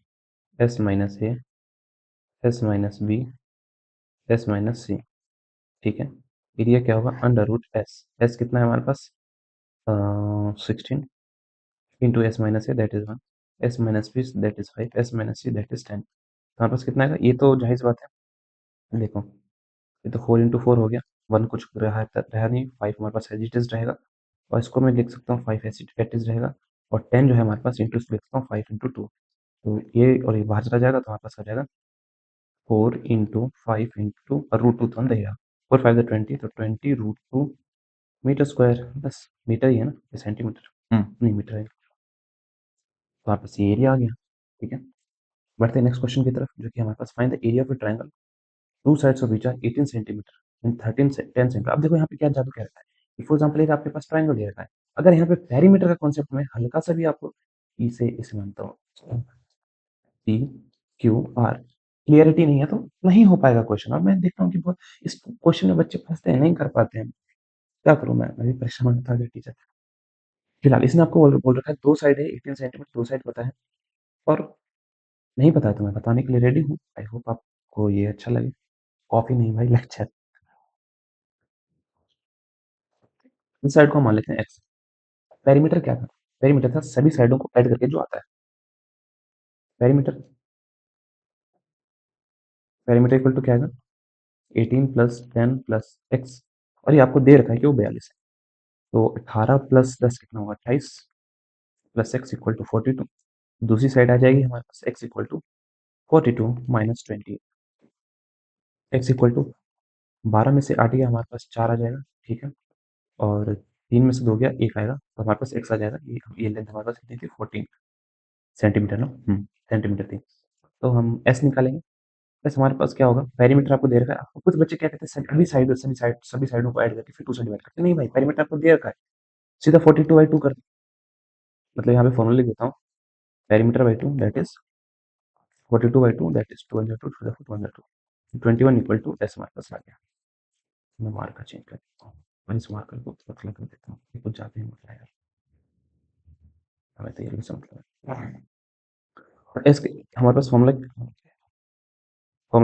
S minus A, S minus B, S minus C, ठीक है। एरिया क्या होगा, अंडर रूट एस, एस कितना है हमारे पास 16 into S minus A, that is 1, S minus B, that is 5, S minus C, that is 10, हमारे पास कितना आएगा, ये तो जाहिर सी बात है, देखो ये तो 4 इंटू 4 हो गया, 1 कुछ रहा नहीं, 5 हमारे पास एज इट इज रहेगा, और इसको मैं लिख सकता हूँ 5 एज इट इज रहेगा, और 10 जो है हमारे पास इंटू लिख सकता हूँ 5 इंटू 2, तो ये और ये बाहर चला जाएगा, तो हमारे पास आ जाएगा 4 इंटू 5 इंटू और रूट 2 तो अंदर ही रहा, 4 5 20, तो 20 रूट 2 मीटर स्क्वायर, बस मीटर ही है ना, ये सेंटीमीटर नहीं मीटर है, तो हमारे पास ये एरिया आ गया, ठीक है। बढ़ते हैं नेक्स्ट क्वेश्चन की तरफ, जो कि हमारे पास find the area of a triangle, two sides of which are 18 centimeter and 13 से 10 सेंटीमीटर। अब देखो यहाँ पे क्या जादू कह रखा है, फॉर एग्जांपल एक आपके पास ट्रायंगल दे रखा है, अगर यहाँ पे पेरीमीटर का कॉन्सेप्ट में हल्का सा भी आपको इसे मानता हूँ पी क्यू आर क्लियरिटी नहीं है, तो नहीं हो पाएगा क्वेश्चन, और मैं देखता हूँ कि बहुत इस क्वेश्चन में बच्चे फंसते हैं, नहीं कर पाते हैं, क्या करूँ मैं भी परेशान होता है टीचर। फिलहाल इसने आपको बोल रखा है दो साइड है 18 सेंटीमीटर, दो साइड पता है, और नहीं पता है तो मैं बताने के लिए रेडी हूँ, आई होप आपको ये अच्छा लगे। कॉपी नहीं भाई, लेक्चर। इस साइड को हम मान लेते हैं एक्स, पेरीमीटर क्या था, पेरीमीटर था सभी साइडों को ऐड करके जो आता है, पेरीमीटर, पेरीमीटर इक्वल टू क्या आएगा 18 प्लस 10 प्लस एक्स, और ये आपको दे रखा है कि वो 42 है, तो 18 प्लस 10 कितना होगा 28, प्लस एक्स इक्वल टू 42, दूसरी साइड आ जाएगी हमारे पास X equal to 42 minus 20, X equal to 12 में से 8 गया हमारे पास 4 आ जाएगा, ठीक है, और 3 में से 2 गया 1 आएगा, तो हमारे पास एक्स आ जाएगा, ये लेंथ हमारे पास कितनी थी 14 सेंटीमीटर ना, सेंटीमीटर थी, तो हम एस निकालेंगे। बस हमारे पास क्या होगा, पेरीमीटर आपको दे रखा है, आपको कुछ बच्चे क्या कहते हैं सभी साइडों को ऐड करके फिर 2 से डिवाइड करते हैं, नहीं भाई पेरीमीटर आपको दे रखा है, सीधा 42/2 कर, मतलब यहाँ पे फॉर्मूला लिख देता हूँ, perimeter by 2 that is 42/2, that is 2 1 2 2 4 1 2, 21 equal to S हमारे पास आ गया। मैं मार्कर चेंज कर देता हूँ और इस मार्कर को पतला कर देता हूँ, ये कुछ ज़्यादा ही मोटा है यार, हमें तो ये भी मतलब है। और एस हमारे पास फॉर्मूला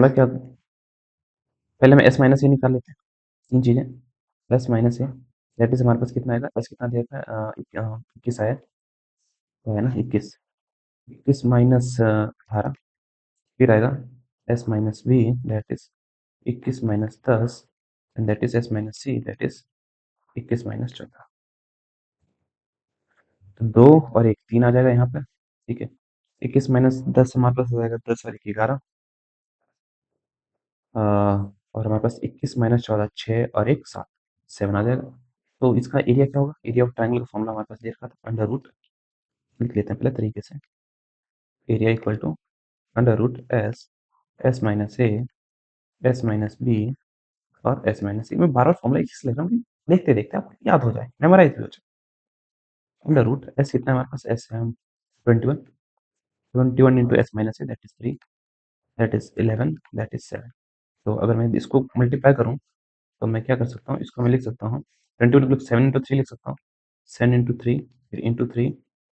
क्या, पहले हम एस माइनस ए निकाल लेते हैं। तीन चीज़ें, S minus A that is हमारे पास कितना आएगा, एस कितना दिया था 21 आया तो है ना 21, 21 माइनस 18, फिर आएगा S minus B that is 21 minus 10 and that is S minus C that is 21 minus 14। तो 2 और 1 3 आ जाएगा यहाँ पे, ठीक है। 21 माइनस 10 हमारे पास आ जाएगा 10 और 1 11, और हमारे पास 21 माइनस 14 6 और 1 7, 7 आ जाएगा। तो इसका एरिया क्या होगा, एरिया ऑफ ट्राइंगल का फॉर्मूला हमारे पास दे रखा था, अंडर रूट लिख लेते हैं पहले तरीके से, area equal to under root S minus A S minus B और एस माइनस सी। मैं बार बार फॉर्मूला एक लिख रहा हूँ कि देखते देखते आपको याद हो जाए, मेमोराइज भी हो जाए। अंडर रूट एस कितना है हमारे पास, एस है 21, 21 into S minus A that is 3 that is 11 that is 7। तो अगर मैं इसको मल्टीप्लाई करूँ तो मैं क्या कर सकता हूँ, इसको मैं लिख सकता हूँ 21 7 इंटू 3 लिख सकता हूँ, 7 इंटू 3 फिर इंटू 3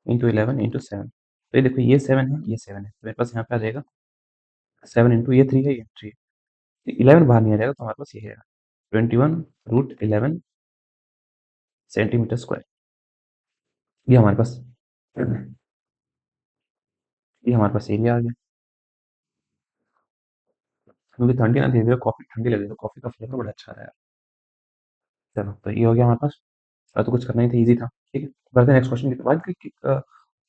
इंटू 11 इंटू 7। तो ये देखो ये 7 है ये 7 है, तो मेरे पास यहाँ पे आ जाएगा 7 इंटू ये 3 है ये 3 है, 11 बाहर नहीं आ जाएगा तो हमारे पास ये है 21 रूट 11 सेंटीमीटर स्क्वायर। ये हमारे पास ये हमारे पास एरिया आ गया। क्योंकि ठंडी ना धीरे धीरे कॉफी ठंडी लगी तो कॉफी का फ्लेवर बड़ा अच्छा रहा है। चलो तो ये हो गया हमारे पास, और तो कुछ करना ही था, इजी था, ठीक है। बढ़ते हैं नेक्स्ट क्वेश्चन की बाद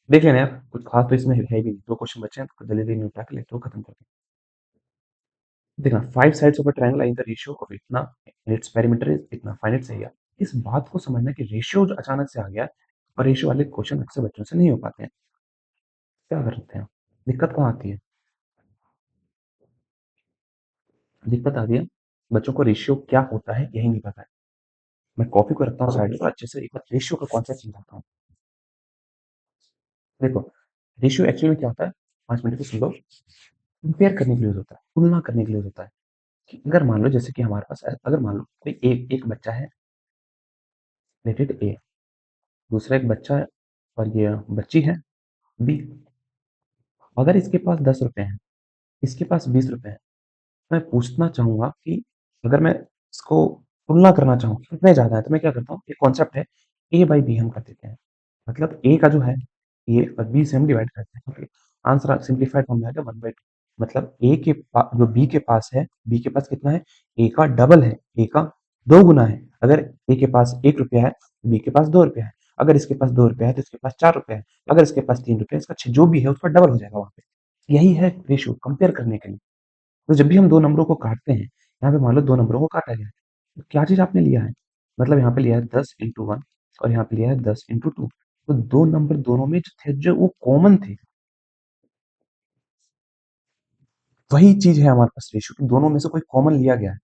देख लेना यार, कुछ खास तो इसमें है भी नहीं, दो क्वेश्चन बचे हैं तो जल्दी जल्दी निपटा के लेते हो, खत्म करते हैं। देखना 5 sides of a triangle in the ratio of इतना इट्स पेरीमीटर इज इतना, फाइंड इट्स एरिया। इस बात को समझना कि रेशियो जो अचानक से आ गया और रेशियो वाले क्वेश्चन अक्सर बच्चों से नहीं हो पाते हैं, क्या करते हैं, दिक्कत कहाँ आती है, दिक्कत आती है बच्चों को रेशियो क्या होता है यही नहीं पता है। मैं कॉपी को रखता हूँ साइड पर, अच्छे से एक बार रेशियो का कॉन्सेप्ट समझाता हूँ। देखो रेशियो एक्चुअली में क्या होता है, 5 मिनट को सुन लो, कंपेयर करने के लिए यूज होता है, तुलना करने के लिए यूज होता है। कि अगर मान लो जैसे कि हमारे पास अगर मान लो कोई एक एक बच्चा है रेटेड ए, दूसरा एक बच्चा है और ये बच्ची है बी। अगर इसके पास 10 रुपए हैं, इसके पास 20 रुपए हैं, मैं पूछना चाहूंगा कि अगर मैं इसको तुलना करना चाहूँ कितने ज्यादा है, तो मैं क्या करता हूँ, एक कॉन्सेप्ट है ए बाई बी हम कर देते हैं। मतलब ए का जो है ए और बी से हम डिवाइड करते हैं, क्योंकि आंसर सिंप्लीफाइड फॉर्म में आएगा 1/2। मतलब ए के जो बी के पास है, बी के पास कितना है, ए का डबल है, ए का 2 गुना है। अगर ए के पास 1 रुपया है, बी के पास 2 रुपया है। अगर इसके पास 2 रुपया है तो इसके पास 4 रुपया है। अगर इसके पास 3 रुपया है, इसका जो भी है उसका डबल हो जाएगा वहां पे। यही है रेशियो, कंपेयर करने के लिए। तो जब भी हम दो नंबरों को काटते हैं, यहाँ पे मान लो दो नंबरों को काटा गया है, तो क्या चीज आपने लिया है, मतलब यहाँ पे लिया है 10 इंटू 1 और यहाँ पे लिया है 10 इंटू 2। तो दो नंबर दोनों में जो थे, जो वो कॉमन थे, वही चीज है हमारे पास रेशियो की, दोनों में से कोई कॉमन लिया गया है,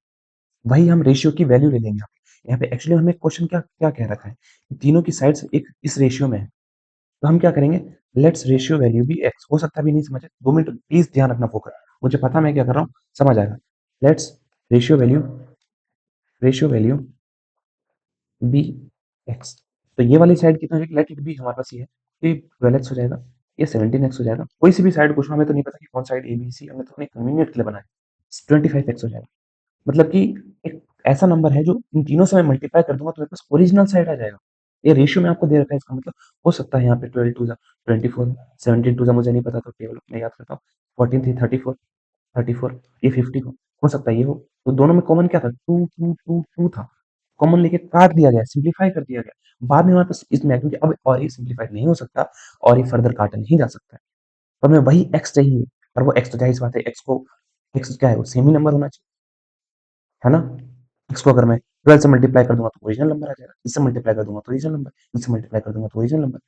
वही हम रेशियो की वैल्यू ले लेंगे। यहाँ पे एक्चुअली हमें क्वेश्चन क्या क्या कह रखा है, तीनों की साइड्स एक इस रेशियो में है। तो हम क्या करेंगे, लेट्स रेशियो वैल्यू भी एक्स, हो सकता है भी नहीं समझे, 2 मिनट प्लीज ध्यान रखना, फोकस, मुझे पता मैं क्या कर रहा हूँ, समझ आएगा। Let's ratio value be X. तो ये वाली साइड कितना है, लेट इट बी हमारे पास ये है, तो ये 12x हो जाएगा, ये 17x हो जाएगा। कोई सी भी साइड कुछ हमें तो नहीं पता कि कौन साइड ए बी सी, हमने तो अपने कन्वीनियंट के लिए बनाया, 25x हो जाएगा। मतलब कि एक ऐसा नंबर है जो इन तीनों से मैं मल्टीप्लाई कर दूंगा तो मेरे पास ओरिजिनल साइड आ जाएगा। ये रेशियो में आपको दे रखा है, इसका मतलब हो सकता है यहाँ पे 12 टू 24, 17 टू मुझे नहीं पता तो टेबल मैं याद करता हूँ, 14 थी 34, 34 ये 50 हो सकता है ये हो। तो दोनों में कॉमन क्या था, टू टू टू टू था, कॉमन लेके काट दिया गया, सिंप्लीफाई कर दिया गया। बाद में हमारे पास इसमें क्योंकि अब और ये सिंप्लीफाई नहीं हो सकता और ये फर्दर काटा नहीं जा सकता है, तो हमें वही एक्स चाहिए। और वो एक्स तो जाहिर सी बात है, एक्स को एक्स क्या है, वो सेम ही नंबर होना चाहिए, है ना। इसको अगर मैं 12 से मल्टीप्लाई कर दूंगा तो ओरिजिनल नंबर आ जाएगा, इससे मल्टीप्लाई कर दूंगा तो ओरिजिनल नंबर, इससे मल्टीप्लाई कर दूंगा तो ओरिजिनल नंबर।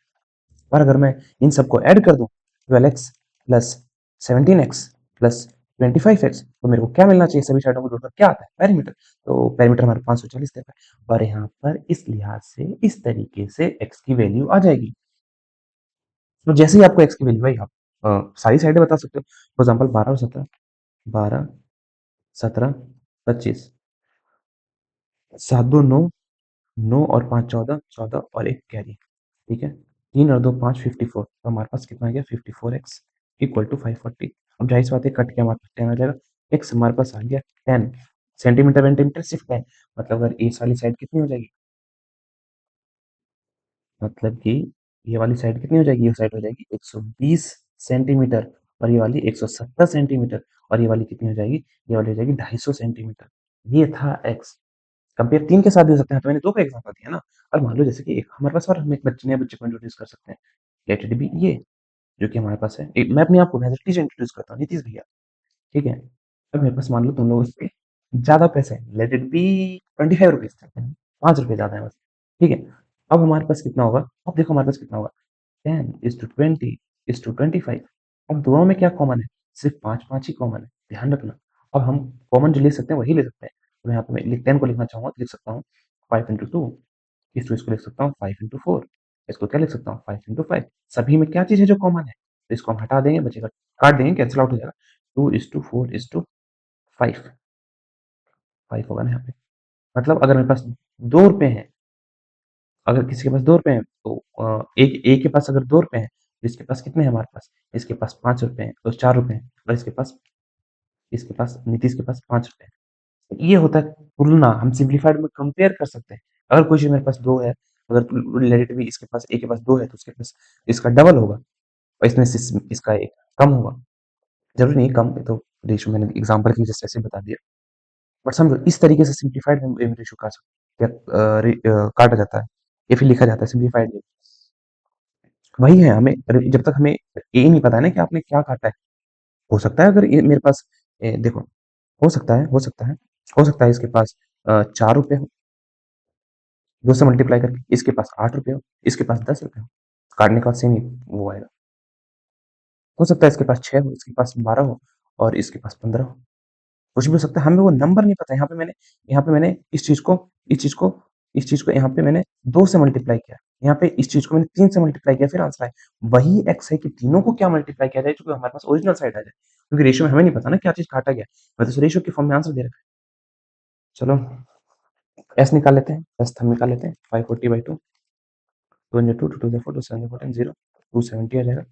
और अगर मैं इन सबको ऐड कर दूं, 12x plus 17x plus 25x, तो मेरे को क्या मिलना चाहिए, सभी साइडों को जोड़कर क्या आता है, पेरीमीटर। तो पेरीमीटर हमारे 540 देता है, और यहाँ पर इस लिहाज से इस तरीके से x की वैल्यू आ जाएगी। तो जैसे ही आपको x की वैल्यू आई, आप सारी साइडें बता सकते हो। फॉर एग्जाम्पल 12 और 17, 12 17, 25, 7 2 9, 9 और 5 14, 14 और एक कैरी। ठीक है, 3 और 2 5, 54। तो हमारे पास कितना आ गया, 54x इक्वल टू 540। अब जाहिर सी बात है, कट के हमारे पास 10 आ जाएगा। x हमारे पास आ गया 10 सेंटीमीटर। वेंटीमीटर सिर्फ 10, मतलब अगर इस वाली साइड कितनी हो जाएगी, मतलब कि ये वाली साइड कितनी हो जाएगी, ये साइड हो जाएगी 120 सेंटीमीटर, और ये वाली 170 सेंटीमीटर, और ये वाली कितनी हो जाएगी, ये वाली हो जाएगी 250 सेंटीमीटर। ये था x। कंपेयर 3 के साथ भी हो सकते हैं, तो मैंने 2 का एग्जांपल दिया ना। और मान लो जैसे कि एक हमारे पास, और हम एक बच्चे नए बच्चे को इंट्रोड्यूस कर सकते हैं, लेट इट बी ये, जो कि हमारे पास है। मैं अपने आप को नीतीश इंट्रोड्यूस करता हूँ, नीतीश भैया। ठीक है, अब मेरे पास मान लो तुम लोगों से ज्यादा पैसे हैं, लेट इट बी 25 रुपीज, 5 रुपए ज्यादा है बस। ठीक है, अब हमारे पास कितना होगा, अब देखो हमारे पास कितना होगा, 10:20:25। अब दोनों में क्या कॉमन है, सिर्फ पांच पांच ही कॉमन है, ध्यान रखना। अब हम कॉमन जो ले सकते हैं वही ले सकते हैं। तो यहाँ पे मैं 10 को लिखना चाहूंगा तो लिख सकता हूँ 5 into 2। इसको लिख सकता हूँ 5 into 4। इसको क्या लिख सकता हूँ 5 into 5। सभी में क्या चीज है जो कॉमन है, तो इसको हम हटा देंगे, बचेगा, काट देंगे, कैंसिल आउट हो जाएगा। 2:4:5, 5 होगा ना यहाँ पे। मतलब अगर मेरे पास 2 रुपए हैं, अगर किसी के पास 2 रुपए हैं, तो एक एक के पास अगर 2 रुपए हैं, तो इसके पास कितने हैं हमारे पास, इसके पास 5 रुपए हैं, तो 4 रुपए हैं, और इसके पास नीतीश के पास 5 रुपए हैं। ये होता है तुलना, हम सिंप्लीफाइड में कंपेयर कर सकते हैं। अगर कोई चीज मेरे पास 2 है, अगर रिलेटिवली इसके पास, एक के पास 2 है, तो उसके पास इसका डबल होगा, और इसमें से इसका एक कम होगा। जरूरी नहीं कम, ये तो रेशियो मैंने एग्जांपल की जैसे ऐसे बता दिया। बट समझो, इस तरीके से सिंप्लीफाइड में रेशियो काटा जाता है, या फिर लिखा जाता है सिंप्लीफाइड। वही है, हमें जब तक हमें ये नहीं पता है ना कि आपने क्या काटा है। हो सकता है अगर ये मेरे पास, देखो, हो सकता है इसके पास 4 रुपए हो, 2 से मल्टीप्लाई करके, इसके पास 8 रुपए हो, इसके पास 10 रुपए हो, काटने का सेम ही वो आएगा। हो सकता है इसके पास 6 हो, इसके पास 12 हो, और इसके पास 15 हो। कुछ भी हो सकता है, हमें वो नंबर नहीं पता। यहाँ पे मैंने इस चीज को यहाँ पे मैंने 2 से मल्टीप्लाई किया, यहाँ पे इस चीज को मैंने 3 से मल्टीप्लाई किया, फिर आंसर आया। वही एक्स है कि तीनों को क्या मल्टीप्लाई किया जाए जो हमारे पास ओरिजिनल साइड आ जाए, क्योंकि रेशियो में हमें नहीं पता ना क्या चीज काटा गया। मैं तो रेशियो के फॉर्म में आंसर दे रखा है। चलो, एस निकाल लेते हैं, एस हम निकाल लेते हैं। 540/2, 2 टू 2 टू 7 14 0, 270 आ जाएगा। तो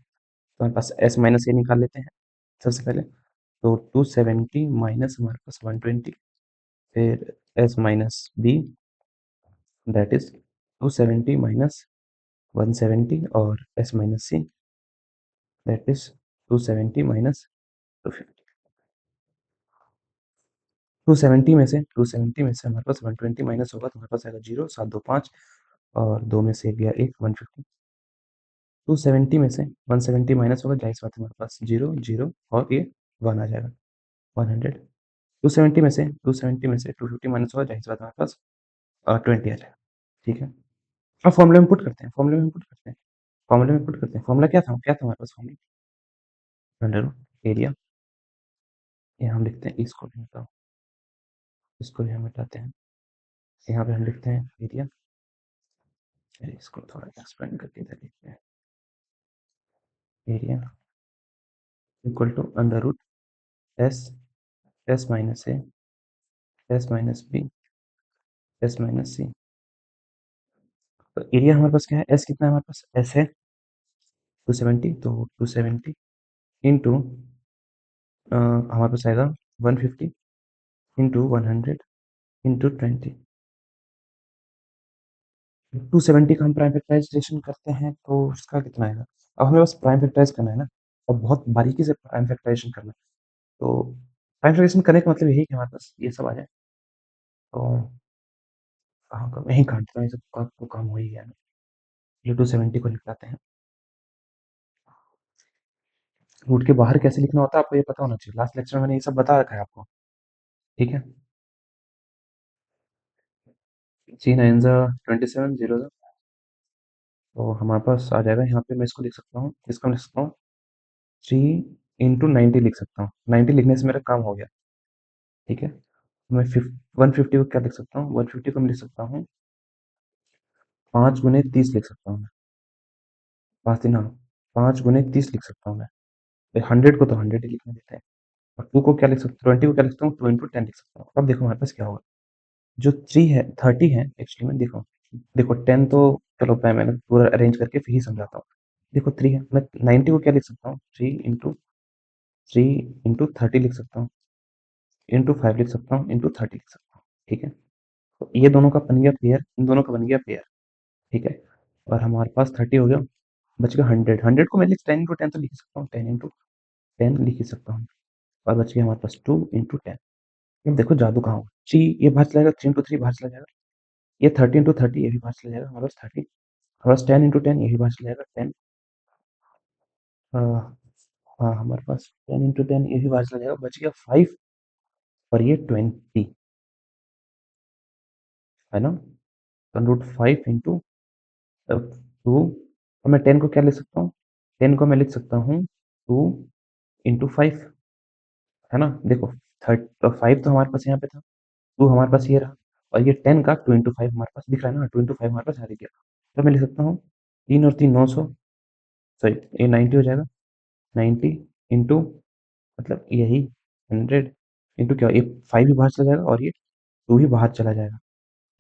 हमारे पास एस माइनस ए निकाल लेते हैं सबसे पहले। तो 270 माइनस हमारे पास 120, फिर S minus B, that is 270 minus 170, और S minus C, that is 270 minus 250। 270 में से हमारे पास 120 माइनस होगा, तो हमारे पास आएगा 0, 7 2 5, और 2 में से गया 1, 150। 270 में से 170 माइनस होगा, जाहिर सी बात है हमारे पास 0 0, और ये 1 आ जाएगा, 100। 270 में से 250 माइनस होगा, जाहिर सी बात है हमारे पास 20 आ जाएगा। ठीक है, अब फॉर्मूले में पुट करते हैं, फॉर्मूला क्या था हमारे पास फॉर्मूला, अंडर एरिया। यहाँ हम लिखते हैं, इसको भी हम मिटाते हैं। यहाँ पे हम लिखते हैं एरिया, इसको थोड़ा एक्सपेंड करके इधर लिखते हैं, area equal to under root S, S minus A, S minus B, S minus C. तो एरिया हमारे पास क्या है, एस कितना है हमारे पास, एस है 270, तो 270 इंटू हमारे पास आएगा 150 इंटू 100 इंटू 20। 270 का हम प्राइम फैक्टराइजेशन करते हैं तो उसका कितना आएगा। अब हमें बस प्राइम फैक्टराइज करना है ना, और बहुत बारीकी से प्राइम फैक्टराइजेशन करना है। तो प्राइम फैक्टराइजेशन करने का मतलब यही कि हमारे पास ये सब आ जाए। तो कहाँ का यहीं काटता हूँ, ये सब का तो काम हो ही गया ना। ये 270 को निकालते हैं। रूट के बाहर कैसे लिखना होता है आपको ये पता होना चाहिए, लास्ट लेक्चर में मैंने ये सब बता रखा है आपको। ठीक है, 3 9 27 0, तो हमारे पास आ जाएगा। यहाँ पे मैं इसको लिख सकता हूँ, इसको लिख सकता हूँ 3 into 90 लिख सकता हूँ। 90 लिखने से मेरा काम हो गया। ठीक है, मैं 150 को क्या लिख सकता हूँ, 150 को मैं लिख सकता हूँ 5 × 30 लिख सकता हूँ मैं। 5 3, हाँ, 5 × 30 लिख सकता हूँ मैं। 100 को तो 100 ही लिखने देते हैं। और 2 को क्या लिख सकता हूँ, 20 को क्या लिख सकता हूँ, 2 इंटू 10 लिख सकता हूँ। अब देखो हमारे पास क्या होगा, जो 3 है 30 है एक्चुअली में, देखो देखो 10 तो चलो मैंने पूरा अरेंज करके फिर ही समझाता हूँ। देखो 3 है, मैं 90 को क्या लिख सकता हूँ, 3 इंटू 30 लिख सकता हूँ, इंटू 5 लिख सकता हूँ, इंटू 30 लिख सकता हूँ। ठीक है, तो ये दोनों का बन गया पेयर, इन दोनों का बन गया पेयर। ठीक है, और हमारे पास 30 हो गया, बच गया 100। 100 को मैं लिख 10 इंटू 10 तो लिख सकता हूँ, 10 इंटू 10 लिख ही सकता हूँ। और बच गया हमारे पास 2 इंटू 10। अब देखो जादू कहाँ होगा, थ्री ये बाहर चला जाएगा, 3 इंटू 3 बाहर चला जाएगा, ये 30 इंटू 30 ये भी बाहर चला जाएगा, हमारे पास 30, हमारे पास 10 इंटू 10 ये भी बाहर चला जाएगा, 10। हाँ हमारे पास 10 इंटू 10 ये भी बाहर चला जाएगा, बच गया 5 और ये 20, है ना। तो रूट 5 इंटू 2, और मैं 10 को क्या लिख सकता हूँ, 10 को मैं लिख सकता हूँ 2 इंटू 5, है ना। देखो 5 तो हमारे पास यहाँ पे था, 2 हमारे पास ये रहा, और ये 10 का 2 इंटू 5 हमारे पास दिख रहा है ना, 2 इंटू 5 हमारे पास यहाँ दिख गया। तो मैं लिख सकता हूँ 3 और 3 900, सॉरी ये 90 हो जाएगा, 90 इंटू मतलब यही 100 इंटू क्या, ये 5 भी बाहर चला जाएगा और ये 2 भी बाहर चला जाएगा।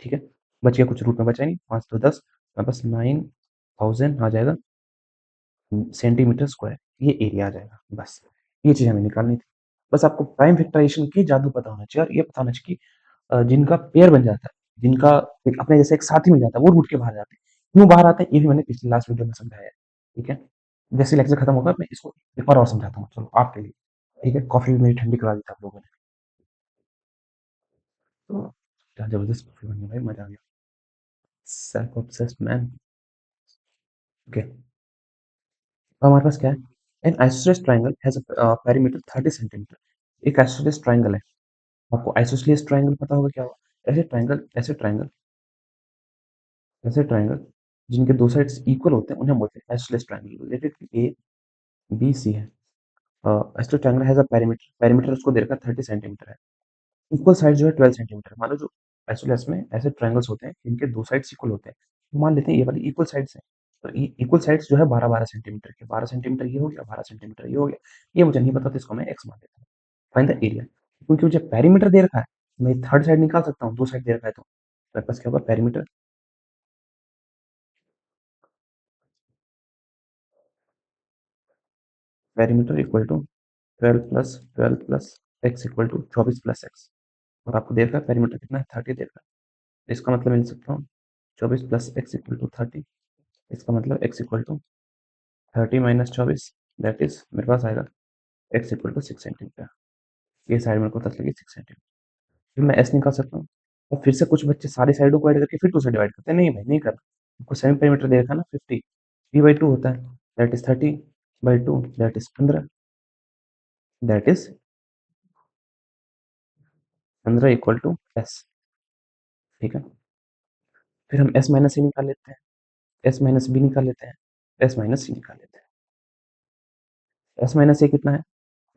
ठीक है, बच गया कुछ, रूट में बचा नहीं, 5 तो 10, हमारे पास 9000 आ जाएगा सेंटीमीटर स्क्वायर, ये एरिया आ जाएगा। बस ये चीज़ हमें निकालनी थी। बस आपको प्राइम फैक्टराइजेशन की जादू पता होना चाहिए, और ये पता होना चाहिए कि जिनका पेयर बन जाता है, जिनका एक अपने जैसे एक साथी मिल जाता है, वो रूट के बाहर जाते हैं। क्यों बाहर आते हैं, ये भी मैंने पिछले लास्ट वीडियो में समझाया है। ठीक है, जैसे लेक्चर खत्म होगा मैं इसको एक बार और समझाता हूँ, चलो आपके लिए। ठीक है, कॉफी भी मेरी ठंडी करा दी थी आप लोगों ने, तो क्या जबरदस्त कॉफी बनी है भाई, मजा आ गया। Self obsessed man. ओके, अब हमारे पास क्या है, N isosceles triangle has a perimeter 30 centimetre. एक आइसोसेलेस ट्राइंगल है, आपको आइसोसेलेस ट्राइंगल पता होगा क्या होगा, ऐसे ट्राइंगल जिनके दो साइड्स इक्वल होते हैं उन्हें हम बोलते हैं isosceles triangle. Related A B C है, isosceles triangle has a perimeter, perimeter उसको दे रखा है 30 सेंटीमीटर है, इक्वल साइड जो है 12 सेंटीमीटर। मान लो जो आइसोसेलेस में ऐसे ट्राइंगल्स होते हैं जिनके दो साइड्स इक्वल होते हैं, तो मान लेते हैं ये वाली इक्वल साइड्स है, तो ये इक्वल साइड्स जो है 12-12 सेंटीमीटर के, 12 सेंटीमीटर ये हो गया, 12 सेंटीमीटर ये हो गया, ये मुझे नहीं पता, तो इसको मैं एक्स मान लेता हूँ। फाइंड द एरिया, क्योंकि मुझे पेरीमीटर दे रखा है, मैं थर्ड साइड निकाल सकता हूँ, दो साइड दे रखा है, तो मेरे पास क्या होगा, perimeter, perimeter equal to 12 plus X equal to 24 plus X. और आपको दे रखा है पेरीमीटर कितना है, 30 दे रखा है, इसका मतलब मिल सकता हूँ 24 प्लस एक्स इक्वल टू 30, इसका मतलब X equal to 30 - 24, that is मेरे पास आएगा एक्स इक्वल टू 6 सेंटीमीटर। ये साइड मेरे को पता चलेगी 6 सेंटीमीटर, फिर मैं एस निकाल सकता हूँ। और फिर से कुछ बच्चे सारी साइडों को ऐड करके फिर 2 से डिवाइड करते हैं, नहीं भाई नहीं करना, आपको सेमी पेरीमीटर दे रखा है ना 50, 3/2 होता है, that is 30/2, that is 15, that is 15 equal to S. ठीक है, फिर हम एस माइनस सी निकाल लेते हैं, एस माइनस बी निकाल लेते हैं, एस माइनस सी निकाल लेते हैं। एस माइनस सी कितना है,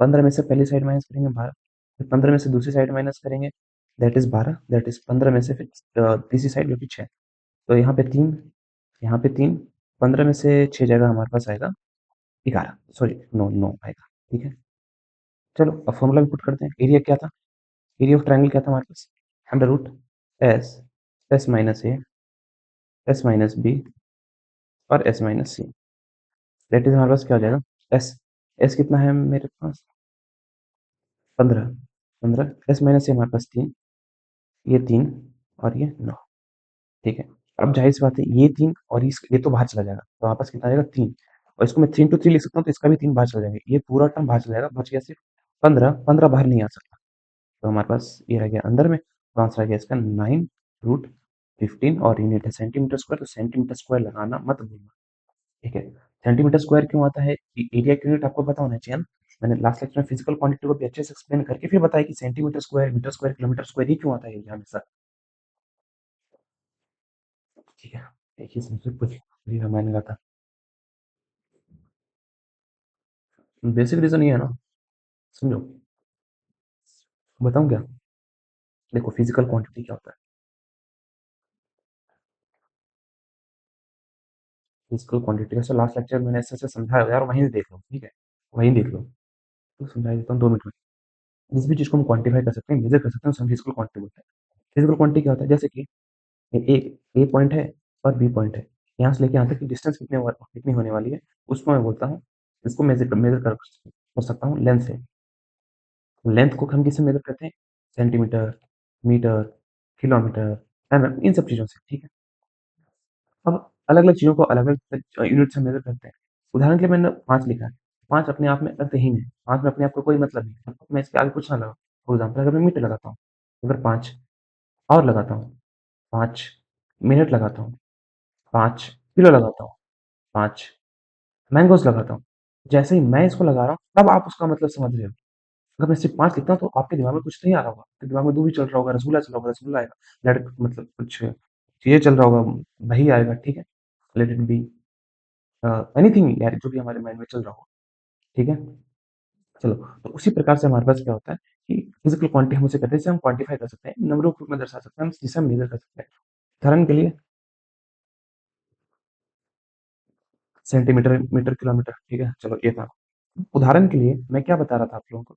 15 में से पहली साइड माइनस करेंगे 12, फिर 15 में से दूसरी साइड माइनस करेंगे, दैट इज 12, दैट इज 15 में से फिर तीसरी साइड जो कि 6, तो यहाँ पे 3, यहाँ पे 3, 15 में से 6 जाएगा, हमारे पास आएगा 11, सॉरी 9 आएगा। ठीक है, चलो अब फॉर्मूला भी पुट करते हैं। एरिया क्या था, एरिया ऑफ ट्राइंगल क्या था हमारे पास, under root S, S minus A, S minus B और S minus C, that is हमारे पास क्या हो जाएगा, एस, एस कितना है मेरे पास 15, 15 एस माइनस सी हमारे पास 3, ये 3 और ये 9। ठीक है, अब जाहिर सी बात है ये 3 और ये तो बाहर चला जाएगा, तो हमारे पास कितना आ जाएगा 3, और इसको मैं 3 इंटू 3 लिख सकता हूँ, तो इसका भी 3 बाहर चला जाएगा, ये पूरा टर्म बाहर चला जाएगा, बच गया सिर्फ 15, 15 बाहर नहीं आ सकता, तो हमारे पास ये रह गया अंदर में, तो आंसर आ गया इसका 9 रूट 15, और यूनिट है सेंटीमीटर स्क्वायर, तो सेंटीमीटर स्क्वायर लगाना मत भूलना। ठीक है, सेंटीमीटर स्क्वायर क्यों आता है, एरिया की यूनिट आपको पता होना चाहिए ना। मैंने लास्ट लेक्चर में फिजिकल क्वांटिटी को भी अच्छे से एक्सप्लेन करके फिर बताया कि centimetre square, metre square, kilometre square ये क्यों आता है एरिया हमेशा। ठीक है, एक ही सिंपल कुछ भी रामायण का था, बेसिक रीजन ये है ना, समझो, बताऊं क्या, देखो फिजिकल क्वांटिटी क्या होता है, फिजिकल क्वांटिटी वैसे लास्ट लेक्चर मैंने ऐसे ऐसे समझाया यार, वहीं देख लो, ठीक है, वहीं देख लो, तो समझा देता हूँ 2 मिनट में। जिस भी चीज़ को हम क्वांटिफ़ाई कर सकते हैं, मेज़र कर सकते हैं, उसे हम फिज़िकल क्वांटिटी बोलते हैं। फिज़िकल क्वांटिटी क्या होता है? जैसे कि ए पॉइंट है और बी पॉइंट है। यहाँ से लेके यहाँ तक की डिस्टेंस कितनी होने वाली है, उसको मैं बोलता हूँ, इसको मेज़र कर सकता हूँ लेंथ से। लेंथ को हम किससे मेज़र करते हैं? सेंटीमीटर, मीटर, किलोमीटर, एमएम, इन सब चीज़ों से, ठीक है? अब अलग-अलग चीज़ों को अलग-अलग यूनिट से मेज़र करते हैं। उदाहरण के लिए मैंने 5 लिखा है। 5 अपने आप में अर्थहीन है। 5 में अपने आप को कोई मतलब नहीं है। मैं इसके आगे कुछ ना लगाऊँ। फॉर एग्ज़ाम्पल अगर मैं मीटर लगाता हूँ, अगर 5 आवर लगाता हूँ, 5 मिनट लगाता हूँ, 5 किलो लगाता हूँ, 5 मैंगोज़ लगाता हूँ। जैसे ही मैं इसको लगा रहा हूँ, तब आप उसका मतलब समझ रहे हो। अगर मैं सिर्फ़ 5 लिखता हूँ, तो आपके दिमाग में कुछ नहीं आ रहा होगा। आपके दिमाग में दूभी चल रहा होगा, रसगुल्ला चल रहा होगा, रसगुल्ला आएगा। मतलब कुछ चीज़ें चल रहा होगा, दही आएगा, ठीक है? लेट इट बी एनीथिंग यार जो भी हमारे माइंड में चल रहा हो, ठीक है? चलो, तो उसी प्रकार से हमारे पास क्या होता है कि फिज़िकल क्वांटिटी हम उसे कहते हैं जिसे हम क्वांटिफ़ाई कर सकते हैं, नंबरों के रूप में दर्शा सकते हैं, हम जिसे हम मेज़र कर सकते हैं। उदाहरण के लिए सेंटीमीटर, मीटर, किलोमीटर, ठीक है? चलो ये था। उदाहरण के लिए मैं क्या बता रहा था आप लोगों को?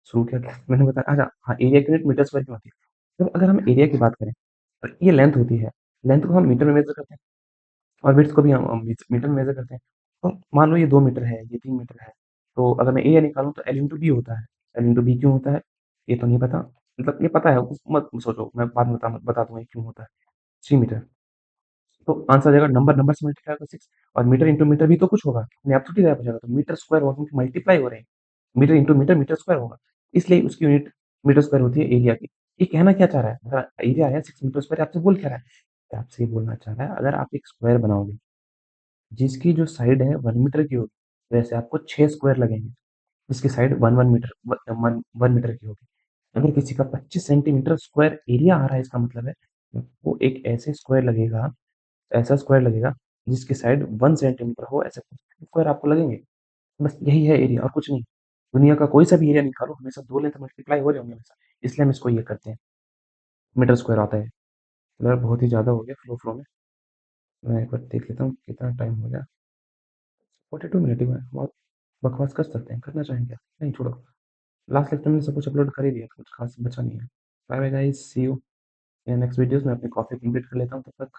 शुरू किया क्या? मैंने बताया अच्छा हाँ, एरिया की यूनिट मीटर स्क्वायर की होती है। तो अगर हम एरिया की बात करें, तो ये लेंथ होती है। लेंथ को हम मीटर में मेज़र करते हैं और विड्थ को भी हम मीटर में मेज़र करते हैं। तो मान लो ये 2 मीटर है, ये 3 मीटर है, तो अगर मैं एरिया निकालूँ तो एल इंटू बी होता है। एल इंटू बी क्यों होता है? ये तो नहीं पता, मतलब ये पता है, मत सोचो, मैं बाद में बता दूँगा ये क्यों होता है। 3 मीटर, तो आंसर आ जाएगा नंबर नंबर से मल्टीप्लाई होगा 6 और मीटर इंटू मीटर भी तो कुछ होगा, अपने आप थोड़ी गायब हो जाएगा, तो मीटर स्क्वायर होगा क्योंकि मल्टीप्लाई हो रहे हैं। Metre into metre, metre square होगा, इसलिए उसकी यूनिट मीटर स्क्वायर होती है एरिया की। ये कहना क्या चाह रहा है? अगर एरिया है 6 मीटर स्क्वायर, आपसे बोल क्या रहा है? ये आपसे ये बोलना चाह रहा है, अगर आप एक स्क्वायर बनाओगे जिसकी जो साइड है 1 मीटर की होगी, वैसे आपको 6 स्क्वायर लगेंगे, जिसकी साइड 1 मीटर 1 मीटर की होगी। अगर किसी का 25 सेंटीमीटर स्क्वायर एरिया आ रहा है, इसका मतलब है वो एक ऐसे स्क्वायर लगेगा, ऐसा स्क्वायर लगेगा जिसकी साइड 1 सेंटीमीटर हो, ऐसे स्क्वायर आपको लगेंगे। बस यही है एरिया और कुछ नहीं। दुनिया का कोई सा भी एरिया निकालो, हमेशा 2 लेंथ मल्टीप्लाई हो रहे होंगे हमेशा, इसलिए हम इसको ये करते हैं, मीटर स्क्वायर आता है। यार बहुत ही ज़्यादा हो गया फ्लो में। मैं एक बार देख लेता हूँ कितना टाइम हो गया। 42 मिनट ही हुआ है, बहुत बकवास कर सकते हैं, करना चाहेंगे क्या? नहीं छोड़ो, लास्ट लेक्चर में सब कुछ अपलोड कर ही दिया, कुछ खास बचा नहीं है। Bye bye guys, see you in next videos. मैं अपनी कॉफ़ी कंप्लीट कर लेता हूँ तब तक।